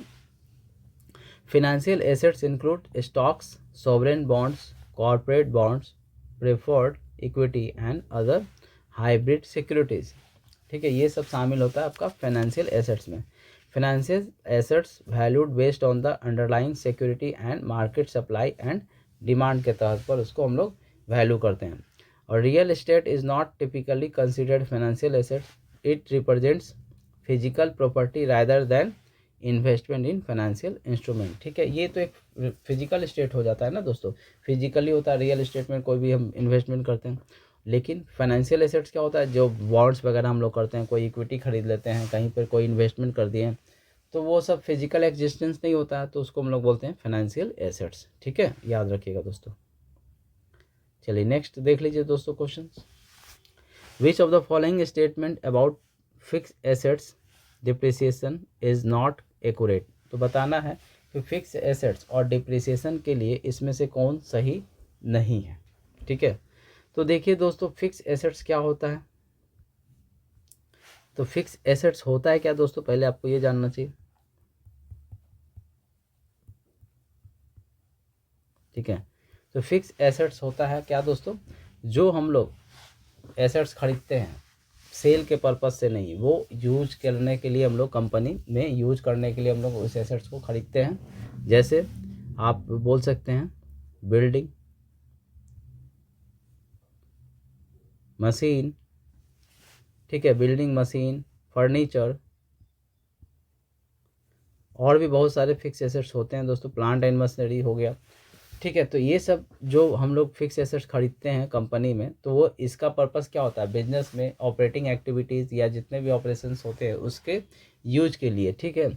financial assets include stocks, sovereign bonds, corporate bonds, preferred equity and other hybrid securities. ठीक है, ये सब शामिल होता है आपका फाइनेंशियल एसेट्स में। Financial assets valued based on the underlying security and market supply and demand के तहत पर उसको हम लोग वैल्यू करते हैं। और real estate is not typically considered financial assets, it represents physical property rather than investment in financial instrument. ठीक है, ये तो एक फिजिकल एस्टेट हो जाता है ना दोस्तों, फिजिकली होता है रियल एस्टेट में, कोई भी हम इन्वेस्टमेंट करते हैं। लेकिन फाइनेंशियल एसेट्स क्या होता है, जो बॉन्ड्स वगैरह हम लोग करते हैं, कोई इक्विटी खरीद लेते हैं, कहीं पर कोई इन्वेस्टमेंट कर दिए हैं, तो वो सब फिजिकल एग्जिस्टेंस नहीं होता है, तो उसको हम लोग बोलते हैं फाइनेंशियल एसेट्स। ठीक है, याद रखिएगा दोस्तों। चलिए नेक्स्ट देख लीजिए दोस्तों question. Which of the following statement about fix assets depreciation is not accurate. तो बताना है कि फिक्स एसेट्स और डिप्रिसिएशन के लिए इसमें से कौन सही नहीं है। ठीक है, तो देखिए दोस्तों, फिक्स एसेट्स क्या होता है। तो फिक्स एसेट्स होता है क्या दोस्तों, पहले आपको ये जानना चाहिए। ठीक है, तो फिक्स एसेट्स होता है क्या दोस्तों, जो हम लोग एसेट्स खरीदते हैं सेल के पर्पज़ से नहीं, वो यूज करने के लिए हम लोग कंपनी में यूज करने के लिए हम लोग उस एसेट्स को खरीदते हैं। जैसे आप बोल सकते हैं बिल्डिंग, मशीन, ठीक है, बिल्डिंग, मशीन, फर्नीचर, और भी बहुत सारे फिक्स एसेट्स होते हैं दोस्तों, प्लांट एंड मशीनरी हो गया। ठीक है, तो ये सब जो हम लोग फिक्स एसेट्स खरीदते हैं कंपनी में, तो वो इसका पर्पस क्या होता है, बिजनेस में ऑपरेटिंग एक्टिविटीज़ या जितने भी ऑपरेशंस होते हैं उसके यूज के लिए, ठीक है,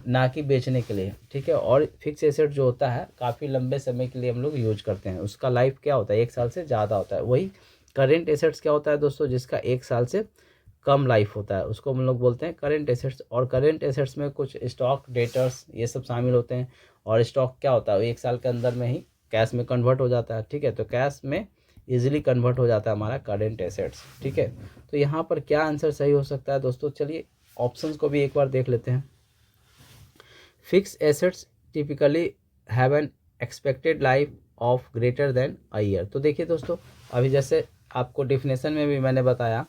ना कि बेचने के लिए। ठीक है, और फिक्स एसेट जो होता है काफ़ी लंबे समय के लिए हम लोग यूज करते हैं, उसका लाइफ क्या होता है, 1 साल से ज़्यादा होता है। वही करेंट एसेट्स क्या होता है दोस्तों, जिसका 1 साल से कम लाइफ होता है, उसको हम लोग बोलते हैं करेंट एसेट्स। और करेंट एसेट्स में कुछ स्टॉक, डेटर्स, ये सब शामिल होते हैं। और स्टॉक क्या होता है, 1 साल के अंदर में ही कैश में कन्वर्ट हो जाता है। ठीक है, तो कैश में इजीली कन्वर्ट हो जाता है हमारा करेंट एसेट्स। ठीक है, तो यहाँ पर क्या आंसर सही हो सकता है दोस्तों, चलिए ऑप्शंस को भी एक बार देख लेते हैं। Fix assets typically have an expected life of greater than a year. तो देखिए दोस्तों, अभी जैसे आपको डिफिनेशन में भी मैंने बताया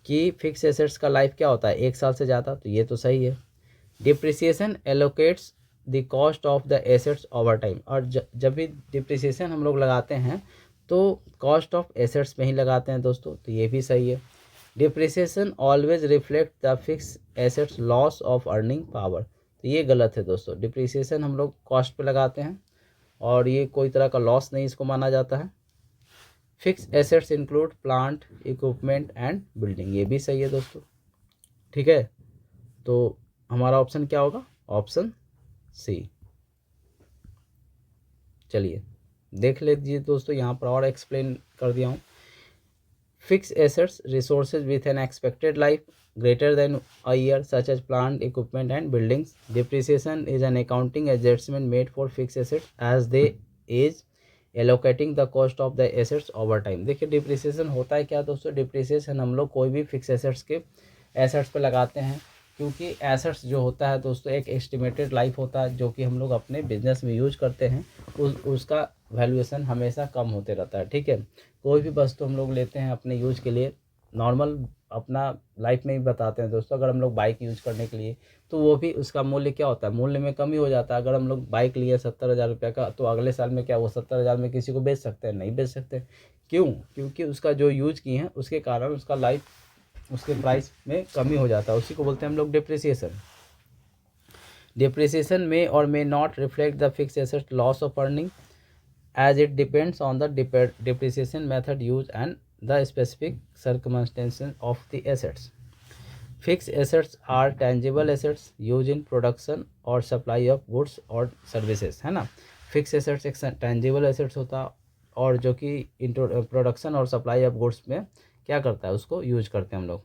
कि फिक्स एसेट्स का लाइफ क्या होता है, 1 साल से ज़्यादा, तो ये तो सही है। Depreciation allocates the cost of the assets over time. और जब भी डिप्रिसिएशन हम लोग लगाते हैं तो कॉस्ट ऑफ एसेट्स में ही लगाते हैं दोस्तों, तो ये भी सही है। Depreciation always reflect the fix assets loss of earning power, तो ये गलत है दोस्तों। डिप्रिसिएशन हम लोग कॉस्ट पे लगाते हैं और ये कोई तरह का लॉस नहीं इसको माना जाता है। Fix assets include plant, equipment and building, ये भी सही है दोस्तों। ठीक है, तो हमारा ऑप्शन क्या होगा, ऑप्शन सी। चलिए देख लीजिए दोस्तों, यहाँ पर और एक्सप्लेन कर दिया हूँ। Fix assets resources with an expected life greater than a year such as plant, equipment and buildings. Depreciation is an accounting adjustment made for fix assets as they as allocating the cost of the assets over time. देखिए डिप्रिसिएशन होता है क्या दोस्तों, डिप्रिसिएशन हम लोग कोई भी फिक्स एसेट्स के एसेट्स पे लगाते हैं, क्योंकि एसेट्स जो होता है दोस्तों एक एस्टिमेटेड लाइफ होता है जो कि हम लोग अपने बिजनेस में यूज करते हैं, उसका वैल्यूएशन हमेशा कम होते रहता है। ठीक है, कोई भी वस्तु हम लोग लेते हैं अपने यूज के लिए, नॉर्मल अपना लाइफ में ही बताते हैं दोस्तों, अगर हम लोग बाइक यूज करने के लिए तो वो भी उसका मूल्य क्या होता है, मूल्य में कमी हो जाता है। अगर हम लोग बाइक लिए 70,000 रुपये का, तो अगले साल में क्या वो 70,000 में किसी को बेच सकते हैं, नहीं बेच सकते। क्यों, क्योंकि उसका जो यूज किए हैं उसके कारण उसका लाइफ, उसके प्राइस में कमी हो जाता है, उसी को बोलते हैं हम लोग डिप्रिसिएशन। डिप्रिसिएशन में और may not reflect the fix asset loss of earning as it depends on the depreciation method used and the specific circumstances of the assets. Fixed assets are tangible assets used in production or supply of goods और services, है ना। फिक्स एसेट्स एक टेंजिबल एसेट्स होता है और जो कि प्रोडक्शन और सप्लाई ऑफ गुड्स में क्या करता है, उसको यूज करते हैं हम लोग।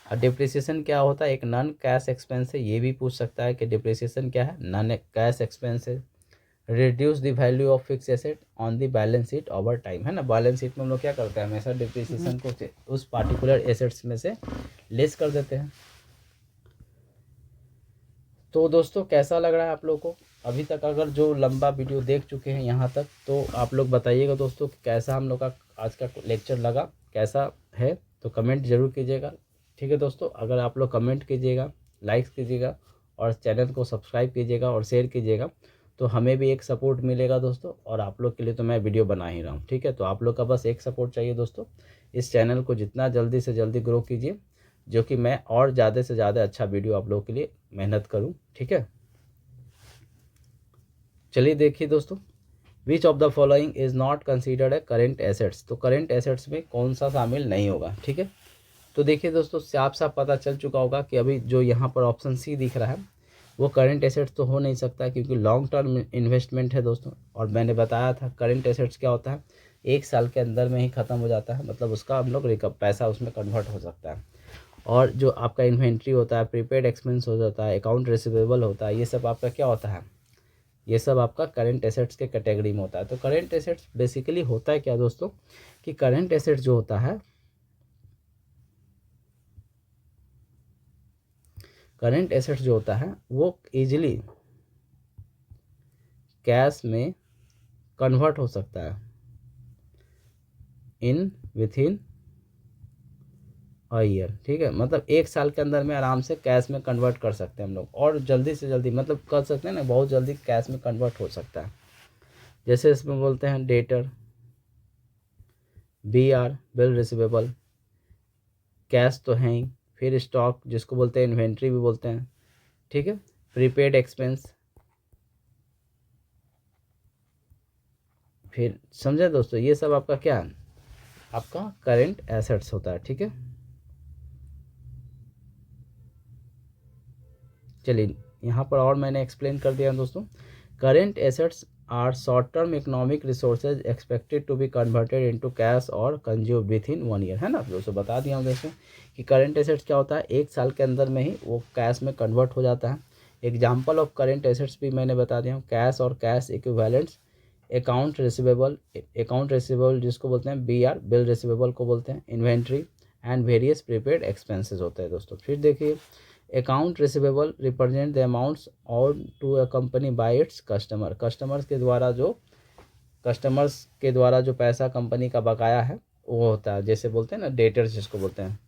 और डिप्रिसिएशन क्या होता है, एक नॉन कैश एक्सपेंस है, ये भी पूछ सकता है कि डिप्रिसिएशन क्या है, नॉन कैश एक्सपेंस है। Reduce the value of fix asset on the balance sheet over time, है ना। बैलेंस शीट में हम लोग क्या करते हैं, हमेशा डिप्रिसिएशन को उस पार्टिकुलर एसेट्स में से लेस कर देते हैं। तो दोस्तों कैसा लग रहा है आप लोगों को अभी तक, अगर जो लंबा वीडियो देख चुके हैं यहाँ तक, तो आप लोग बताइएगा दोस्तों कि कैसा हम लोग का आज का लेक्चर लगा, कैसा है, तो कमेंट जरूर कीजिएगा। ठीक है दोस्तों, अगर आप लोग कमेंट कीजिएगा, लाइक कीजिएगा और चैनल को सब्सक्राइब कीजिएगा और शेयर कीजिएगा, तो हमें भी एक सपोर्ट मिलेगा दोस्तों। और आप लोग के लिए तो मैं वीडियो बना ही रहा हूँ। ठीक है, तो आप लोग का बस एक सपोर्ट चाहिए दोस्तों, इस चैनल को जितना जल्दी से जल्दी ग्रो कीजिए, जो कि मैं और ज़्यादा से ज़्यादा अच्छा वीडियो आप लोगों के लिए मेहनत करूँ। ठीक है, चलिए देखिए दोस्तों, which of the following is not considered a current assets. तो करेंट एसेट्स में कौन सा शामिल नहीं होगा। ठीक है, तो देखिए दोस्तों, साफ साफ पता चल चुका होगा कि अभी जो यहाँ पर ऑप्शन सी दिख रहा है वो करेंट एसेट्स तो हो नहीं सकता, क्योंकि लॉन्ग टर्म इन्वेस्टमेंट है दोस्तों। और मैंने बताया था करेंट एसेट्स क्या होता है, 1 साल के अंदर में ही ख़त्म हो जाता है, मतलब उसका हम लोग पैसा उसमें कन्वर्ट हो सकता है। और जो आपका इन्वेंट्री होता है, प्रीपेड एक्सपेंस हो जाता है, अकाउंट रिसीवेबल होता है, ये सब आपका क्या होता है, ये सब आपका करेंट एसेट्स के कैटेगरी में होता है। तो करेंट एसेट्स बेसिकली होता है क्या दोस्तों, कि करेंट एसेट्स जो होता है, करेंट एसेट्स जो होता है वो इजीली कैश में कन्वर्ट हो सकता है इन विथ इन ईयर। ठीक है, मतलब 1 साल के अंदर में आराम से कैश में कन्वर्ट कर सकते हैं हम लोग, और जल्दी से जल्दी मतलब कर सकते हैं ना, बहुत जल्दी कैश में कन्वर्ट हो सकता है। जैसे इसमें बोलते हैं debtor, BR bill receivable, cash तो है ही, फिर स्टॉक जिसको बोलते हैं इन्वेंट्री भी बोलते हैं। ठीक है, प्रीपेड एक्सपेंस, फिर समझे दोस्तों, ये सब आपका क्या है, आपका करेंट एसेट्स होता है। ठीक है, चलिए यहाँ पर और मैंने एक्सप्लेन कर दिया दोस्तों। Current assets are short term economic resources expected to be converted into cash और कंज्यूम विथ इन 1 ईयर, है ना दोस्तों, बता दिया हूँ दोस्तों कि करेंट एसेट्स क्या होता है, 1 साल के अंदर में ही वो कैश में कन्वर्ट हो जाता है। एग्जाम्पल ऑफ करेंट एसेट्स भी मैंने बता दिया हूँ, कैश और कैश इक्विवेलेंट्स, अकाउंट रिसीवेबल जिसको बोलते हैं BR बिल रिसीवेबल को बोलते हैं, inventory and various prepaid expenses होते हैं दोस्तों। फिर देखिए, account receivable represent the amounts owed to a company by its customer, customers के द्वारा जो पैसा कंपनी का बकाया है वो होता है, जैसे बोलते हैं ना डेटर्स जिसको बोलते हैं।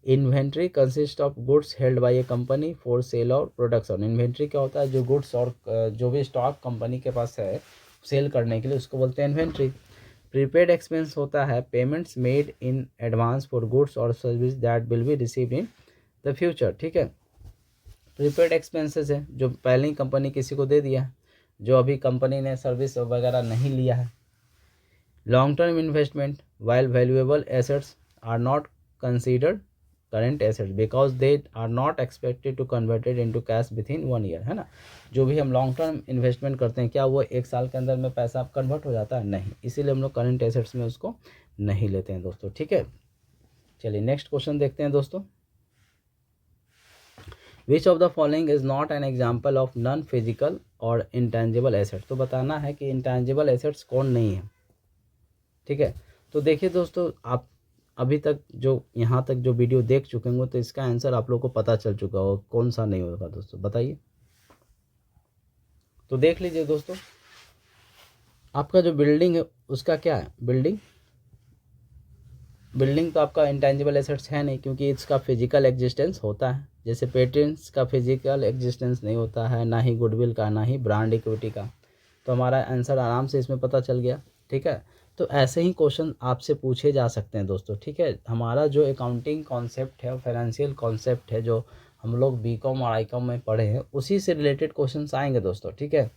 Inventory consist of goods held by a company for sale और प्रोडक्शन, इन्वेंट्री क्या होता है, जो गुड्स और जो भी स्टॉक कंपनी के पास है सेल करने के लिए, उसको बोलते हैं इन्वेंट्री। प्रीपेड एक्सपेंस होता है payments made in advance for goods और service that will be received in the future. ठीक है, प्रीपेड एक्सपेंसेस है जो पहले ही कंपनी किसी को दे दिया है, जो अभी कंपनी ने सर्विस वगैरह नहीं लिया है। Long term investment, while valuable assets are not considered current assets because they are not expected to converted into cash within 1 year, है ना। जो भी हम लॉन्ग टर्म इन्वेस्टमेंट करते हैं, क्या वो 1 साल के अंदर में पैसा कन्वर्ट हो जाता है? नहीं, इसीलिए हम लोग करेंट एसेट्स में उसको नहीं लेते हैं दोस्तों। ठीक है, चलिए नेक्स्ट क्वेश्चन देखते हैं दोस्तों। Which of the following is not an example of non physical और इंटेंजिबल एसेट्स, तो बताना है कि इंटेंजिबल एसेट्स कौन नहीं है। ठीक है, तो देखिए दोस्तों, आप अभी तक जो यहाँ तक जो वीडियो देख चुके होंगे तो इसका आंसर आप लोगों को पता चल चुका होगा कौन सा नहीं होगा दोस्तों, बताइए। तो देख लीजिए दोस्तों, आपका जो बिल्डिंग है उसका क्या है, बिल्डिंग तो आपका इंटेंजिबल एसेट्स है नहीं, क्योंकि इसका फिजिकल एग्जिस्टेंस होता है। जैसे पेटेंट्स का फिजिकल एग्जिस्टेंस नहीं होता है, ना ही गुडविल का, ना ही ब्रांड इक्विटी का। तो हमारा आंसर आराम से इसमें पता चल गया। ठीक है, तो ऐसे ही क्वेश्चन आपसे पूछे जा सकते हैं दोस्तों। ठीक है, हमारा जो अकाउंटिंग कॉन्सेप्ट है, फाइनेंशियल कॉन्सेप्ट है, जो हम लोग BCom और ICom में पढ़े हैं, उसी से रिलेटेड क्वेश्चन आएंगे दोस्तों। ठीक है,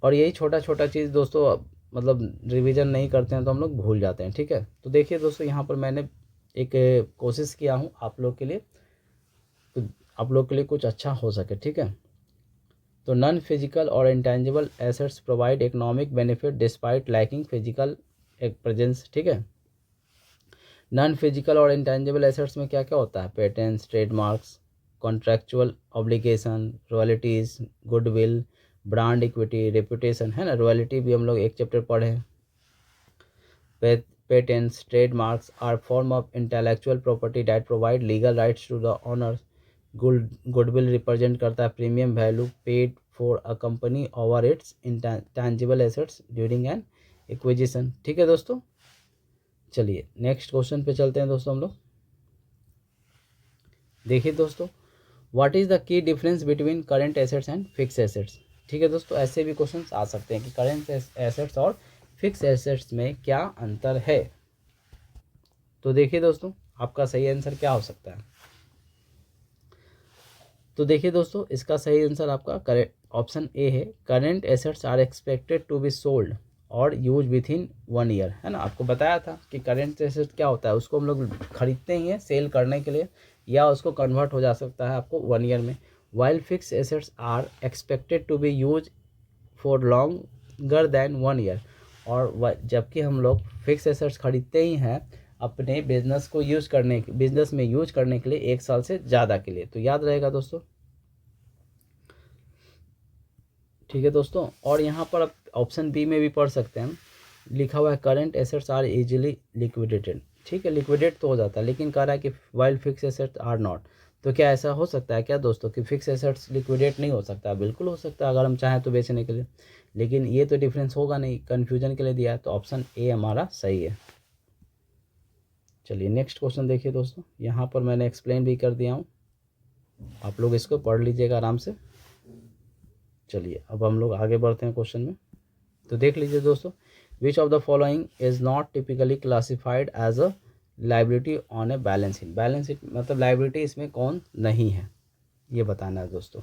और यही छोटा छोटा चीज़ दोस्तों, मतलब रिवीजन नहीं करते हैं तो हम लोग भूल जाते हैं। ठीक है, तो देखिए दोस्तों, यहाँ पर मैंने एक कोशिश किया हूँ आप लोग के लिए, तो आप लोग के लिए कुछ अच्छा हो सके। ठीक है, तो नॉन फिजिकल और intangible assets provide economic benefit despite lacking physical एक प्रेजेंस। ठीक है, नॉन फिजिकल और इंटेंजिबल एसेट्स में क्या क्या होता है, patents, trademarks, contractual obligation, royalties, goodwill, brand equity, reputation, है ना। रॉयल्टी भी हम लोग एक चैप्टर पढ़े हैं। Patents, trademarks are form of intellectual property that provide legal rights to the owners. Goodwill represent करता है premium value paid for a company over its intangible assets during an acquisition. ठीक है दोस्तों, चलिए नेक्स्ट क्वेश्चन पे चलते हैं दोस्तों हम लोग। देखिए दोस्तों, what is the key difference between current assets and fix assets. ठीक है दोस्तों, ऐसे भी क्वेश्चन आ सकते हैं कि करेंट एसेट्स और फिक्स एसेट्स में क्या अंतर है। तो देखिए दोस्तों, आपका सही आंसर क्या हो सकता है। तो देखिए दोस्तों, इसका सही आंसर आपका करेक्ट ऑप्शन ए है, current assets are expected to be sold और यूज विथ इन 1 ईयर, है ना। आपको बताया था कि करेंट एसेट क्या होता है, उसको हम लोग खरीदते ही हैं सेल करने के लिए, या उसको कन्वर्ट हो जा सकता है आपको 1 ईयर में। While fix assets are expected to be use for longer than 1 year, और जबकि हम लोग फिक्स एसेट्स खरीदते ही हैं अपने बिजनेस को बिजनेस में यूज करने के लिए 1 साल से ज़्यादा के लिए। तो याद रहेगा दोस्तों। ठीक है दोस्तों। और यहाँ पर आप ऑप्शन बी में भी पढ़ सकते हैं, लिखा हुआ है current assets are easily liquidated. ठीक है, लिक्विडेट तो हो जाता है, लेकिन कह रहा है कि while fix assets are not. तो क्या ऐसा हो सकता है क्या दोस्तों कि फिक्स एसेट्स लिक्विडेट नहीं हो सकता? बिल्कुल हो सकता है, अगर हम चाहें तो बेचने के लिए, लेकिन ये तो डिफरेंस होगा नहीं, कन्फ्यूजन के लिए दिया है। तो ऑप्शन ए हमारा सही है। चलिए नेक्स्ट क्वेश्चन देखिए दोस्तों, यहाँ पर मैंने एक्सप्लेन भी कर दिया हूँ, आप लोग इसको पढ़ लीजिएगा आराम से। चलिए अब हम लोग आगे बढ़ते हैं क्वेश्चन में। तो देख लीजिए दोस्तों, which of the following is not typically classified as a liability on a balance sheet. Balance sheet मतलब लाइबिलिटी इसमें कौन नहीं है, ये बताना है दोस्तों।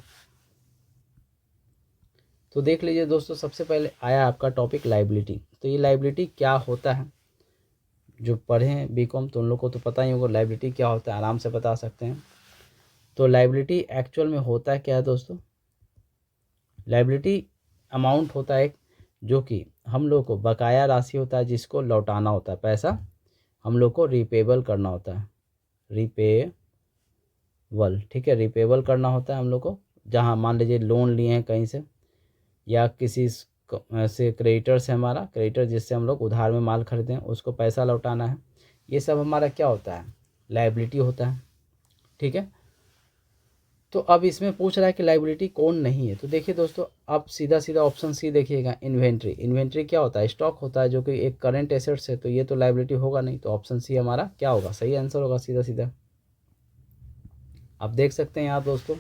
तो देख लीजिए दोस्तों, सबसे पहले आया आपका टॉपिक लाइबिलिटी। तो ये लाइबिलिटी क्या होता है, जो पढ़े हैं बीकॉम तो उन लोग को तो पता ही होगा लाइबिलिटी क्या होता है, आराम से बता सकते हैं। तो लाइबिलिटी एक्चुअल में होता है क्या है दोस्तों, लाइबिलिटी अमाउंट होता है जो कि हम लोग को बकाया राशि होता है, जिसको लौटाना होता है, पैसा हम लोग को रिपेबल करना होता है, रिपेबल। ठीक है, रिपेबल करना होता है हम लोग को, जहाँ मान लीजिए लोन लिए हैं कहीं से, या किसी से क्रेडिटर से, हमारा क्रेडिटर जिससे हम लोग उधार में माल खरीदें, उसको पैसा लौटाना है, ये सब हमारा क्या होता है, लाइबिलिटी होता है। ठीक है, तो अब इसमें पूछ रहा है कि लाइबिलिटी कौन नहीं है। तो देखिए दोस्तों, आप सीधा सीधा ऑप्शन सी देखिएगा, इन्वेंट्री। इन्वेंट्री क्या होता है, स्टॉक होता है, जो कि एक करंट एसेट्स है, तो ये तो लाइबिलिटी होगा नहीं। तो ऑप्शन सी हमारा क्या होगा, सही आंसर होगा सीधा सीधा। आप देख सकते हैं यहाँ दोस्तों,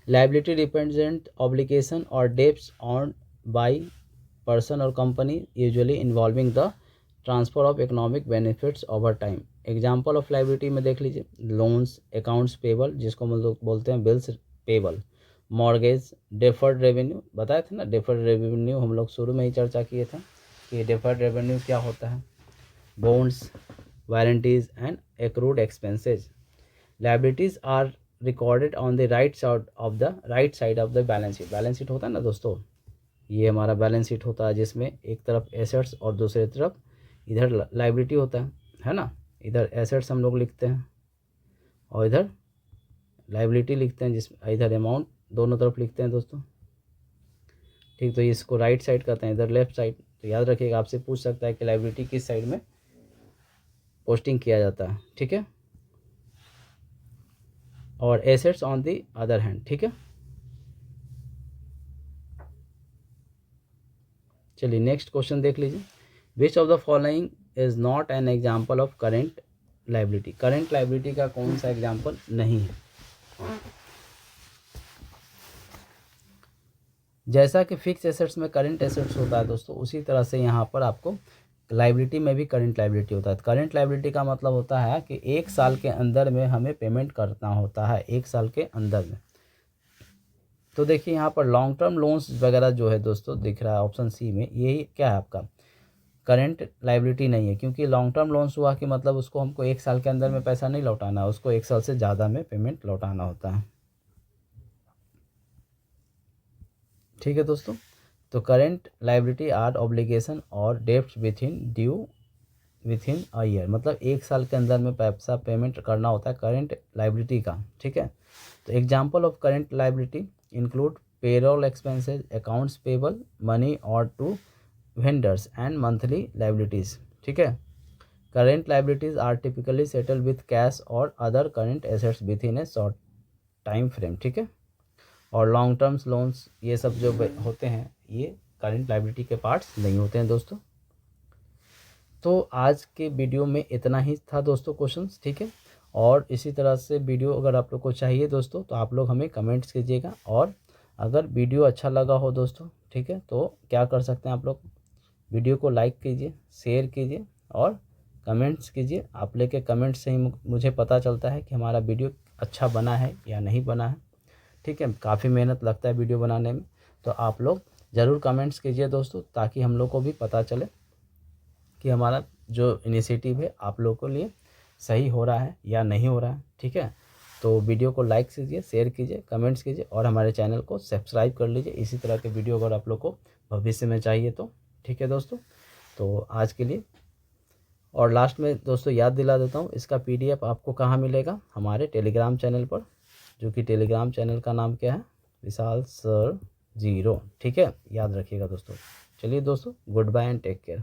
लाइबिलिटी रिप्रेजेंट ऑब्लिगेशन और डेब्ट्स ऑन बाय पर्सन और company usually involving the transfer of economic benefits over time. Example of liability में देख लीजिए, लोन्स, अकाउंट्स पेबल जिसको हम लोग बोलते हैं bills payable, mortgage, deferred revenue, बताए थे ना डेफर्ड रेवेन्यू, हम लोग शुरू में ही चर्चा किए थे कि डेफर्ड रेवेन्यू क्या होता है, bonds, warranties and accrued expenses. Liabilities are recorded on the right side of the balance sheet. Balance sheet होता है ना दोस्तों, ये हमारा बैलेंस शीट होता है, जिसमें एक तरफ एसेट्स और दूसरी तरफ इधर लाइबिलिटी होता है ना। इधर एसेट्स हम लोग लिखते हैं और इधर लाइबिलिटी लिखते हैं, जिस इधर अमाउंट दोनों तरफ लिखते हैं दोस्तों। ठीक, तो इसको राइट साइड कहते हैं, इधर लेफ्ट साइड। तो याद रखिएगा, आपसे पूछ सकता है कि लाइबिलिटी किस साइड में पोस्टिंग किया जाता है। ठीक है, और assets on the other hand. ठीक है, चलिए नेक्स्ट क्वेश्चन देख लीजिए, विच of the following is not an example of current liability. Current liability का कौन सा एग्जाम्पल नहीं है। जैसा कि फिक्स एसेट्स में करंट एसेट्स होता है दोस्तों, उसी तरह से यहाँ पर आपको लाइबिलिटी में भी करंट लाइबिलिटी होता है। करंट लाइबिलिटी का मतलब होता है कि एक साल के अंदर में हमें पेमेंट करना होता है, एक साल के अंदर में। तो देखिए यहाँ पर लॉन्ग टर्म लोन्स वगैरह जो है दोस्तों, दिख रहा है ऑप्शन सी में, यही क्या है आपका करंट लाइबिलिटी नहीं है, क्योंकि लॉन्ग टर्म लोन्स हुआ कि मतलब उसको हमको एक साल के अंदर में पैसा नहीं लौटाना, उसको एक साल से ज़्यादा में पेमेंट लौटाना होता है। ठीक है दोस्तों, तो करेंट लाइबिलिटी आर ऑब्लिगेशन और debts with in a year, मतलब एक साल के अंदर में पैसा पेमेंट करना होता है करेंट लाइबिलिटी का। ठीक है, तो example of current liability include payroll expenses, accounts payable, money owed to vendors and monthly liabilities. ठीक है, current liabilities are typically settle with cash और other current assets within a short time frame. ठीक है, और लॉन्ग टर्म्स लोन्स ये सब जो होते हैं, ये करेंट लाइबिलिटी के पार्ट्स नहीं होते हैं दोस्तों। तो आज के वीडियो में इतना ही था दोस्तों क्वेश्चंस। ठीक है, और इसी तरह से वीडियो अगर आप लोग को चाहिए दोस्तों, तो आप लोग हमें कमेंट्स कीजिएगा। और अगर वीडियो अच्छा लगा हो दोस्तों, ठीक है, तो क्या कर सकते हैं आप लोग, वीडियो को लाइक कीजिए, शेयर कीजिए और कमेंट्स कीजिए। आप लोग के कमेंट्स से ही मुझे पता चलता है कि हमारा वीडियो अच्छा बना है या नहीं बना है। ठीक है, काफ़ी मेहनत लगता है वीडियो बनाने में, तो आप लोग ज़रूर कमेंट्स कीजिए दोस्तों, ताकि हम लोग को भी पता चले कि हमारा जो इनिशिएटिव है आप लोगों के लिए सही हो रहा है या नहीं हो रहा है। ठीक है, तो वीडियो को लाइक कीजिए, शेयर कीजिए, कमेंट्स कीजिए और हमारे चैनल को सब्सक्राइब कर लीजिए। इसी तरह के वीडियो अगर आप लोग को भविष्य में चाहिए तो। ठीक है दोस्तों, तो आज के लिए, और लास्ट में दोस्तों याद दिला देता हूँ, इसका PDF आपको कहाँ मिलेगा, हमारे टेलीग्राम चैनल पर, जो कि टेलीग्राम चैनल का नाम क्या है, विशाल सर 0। ठीक है, याद रखिएगा दोस्तों। चलिए दोस्तों, goodbye and take care.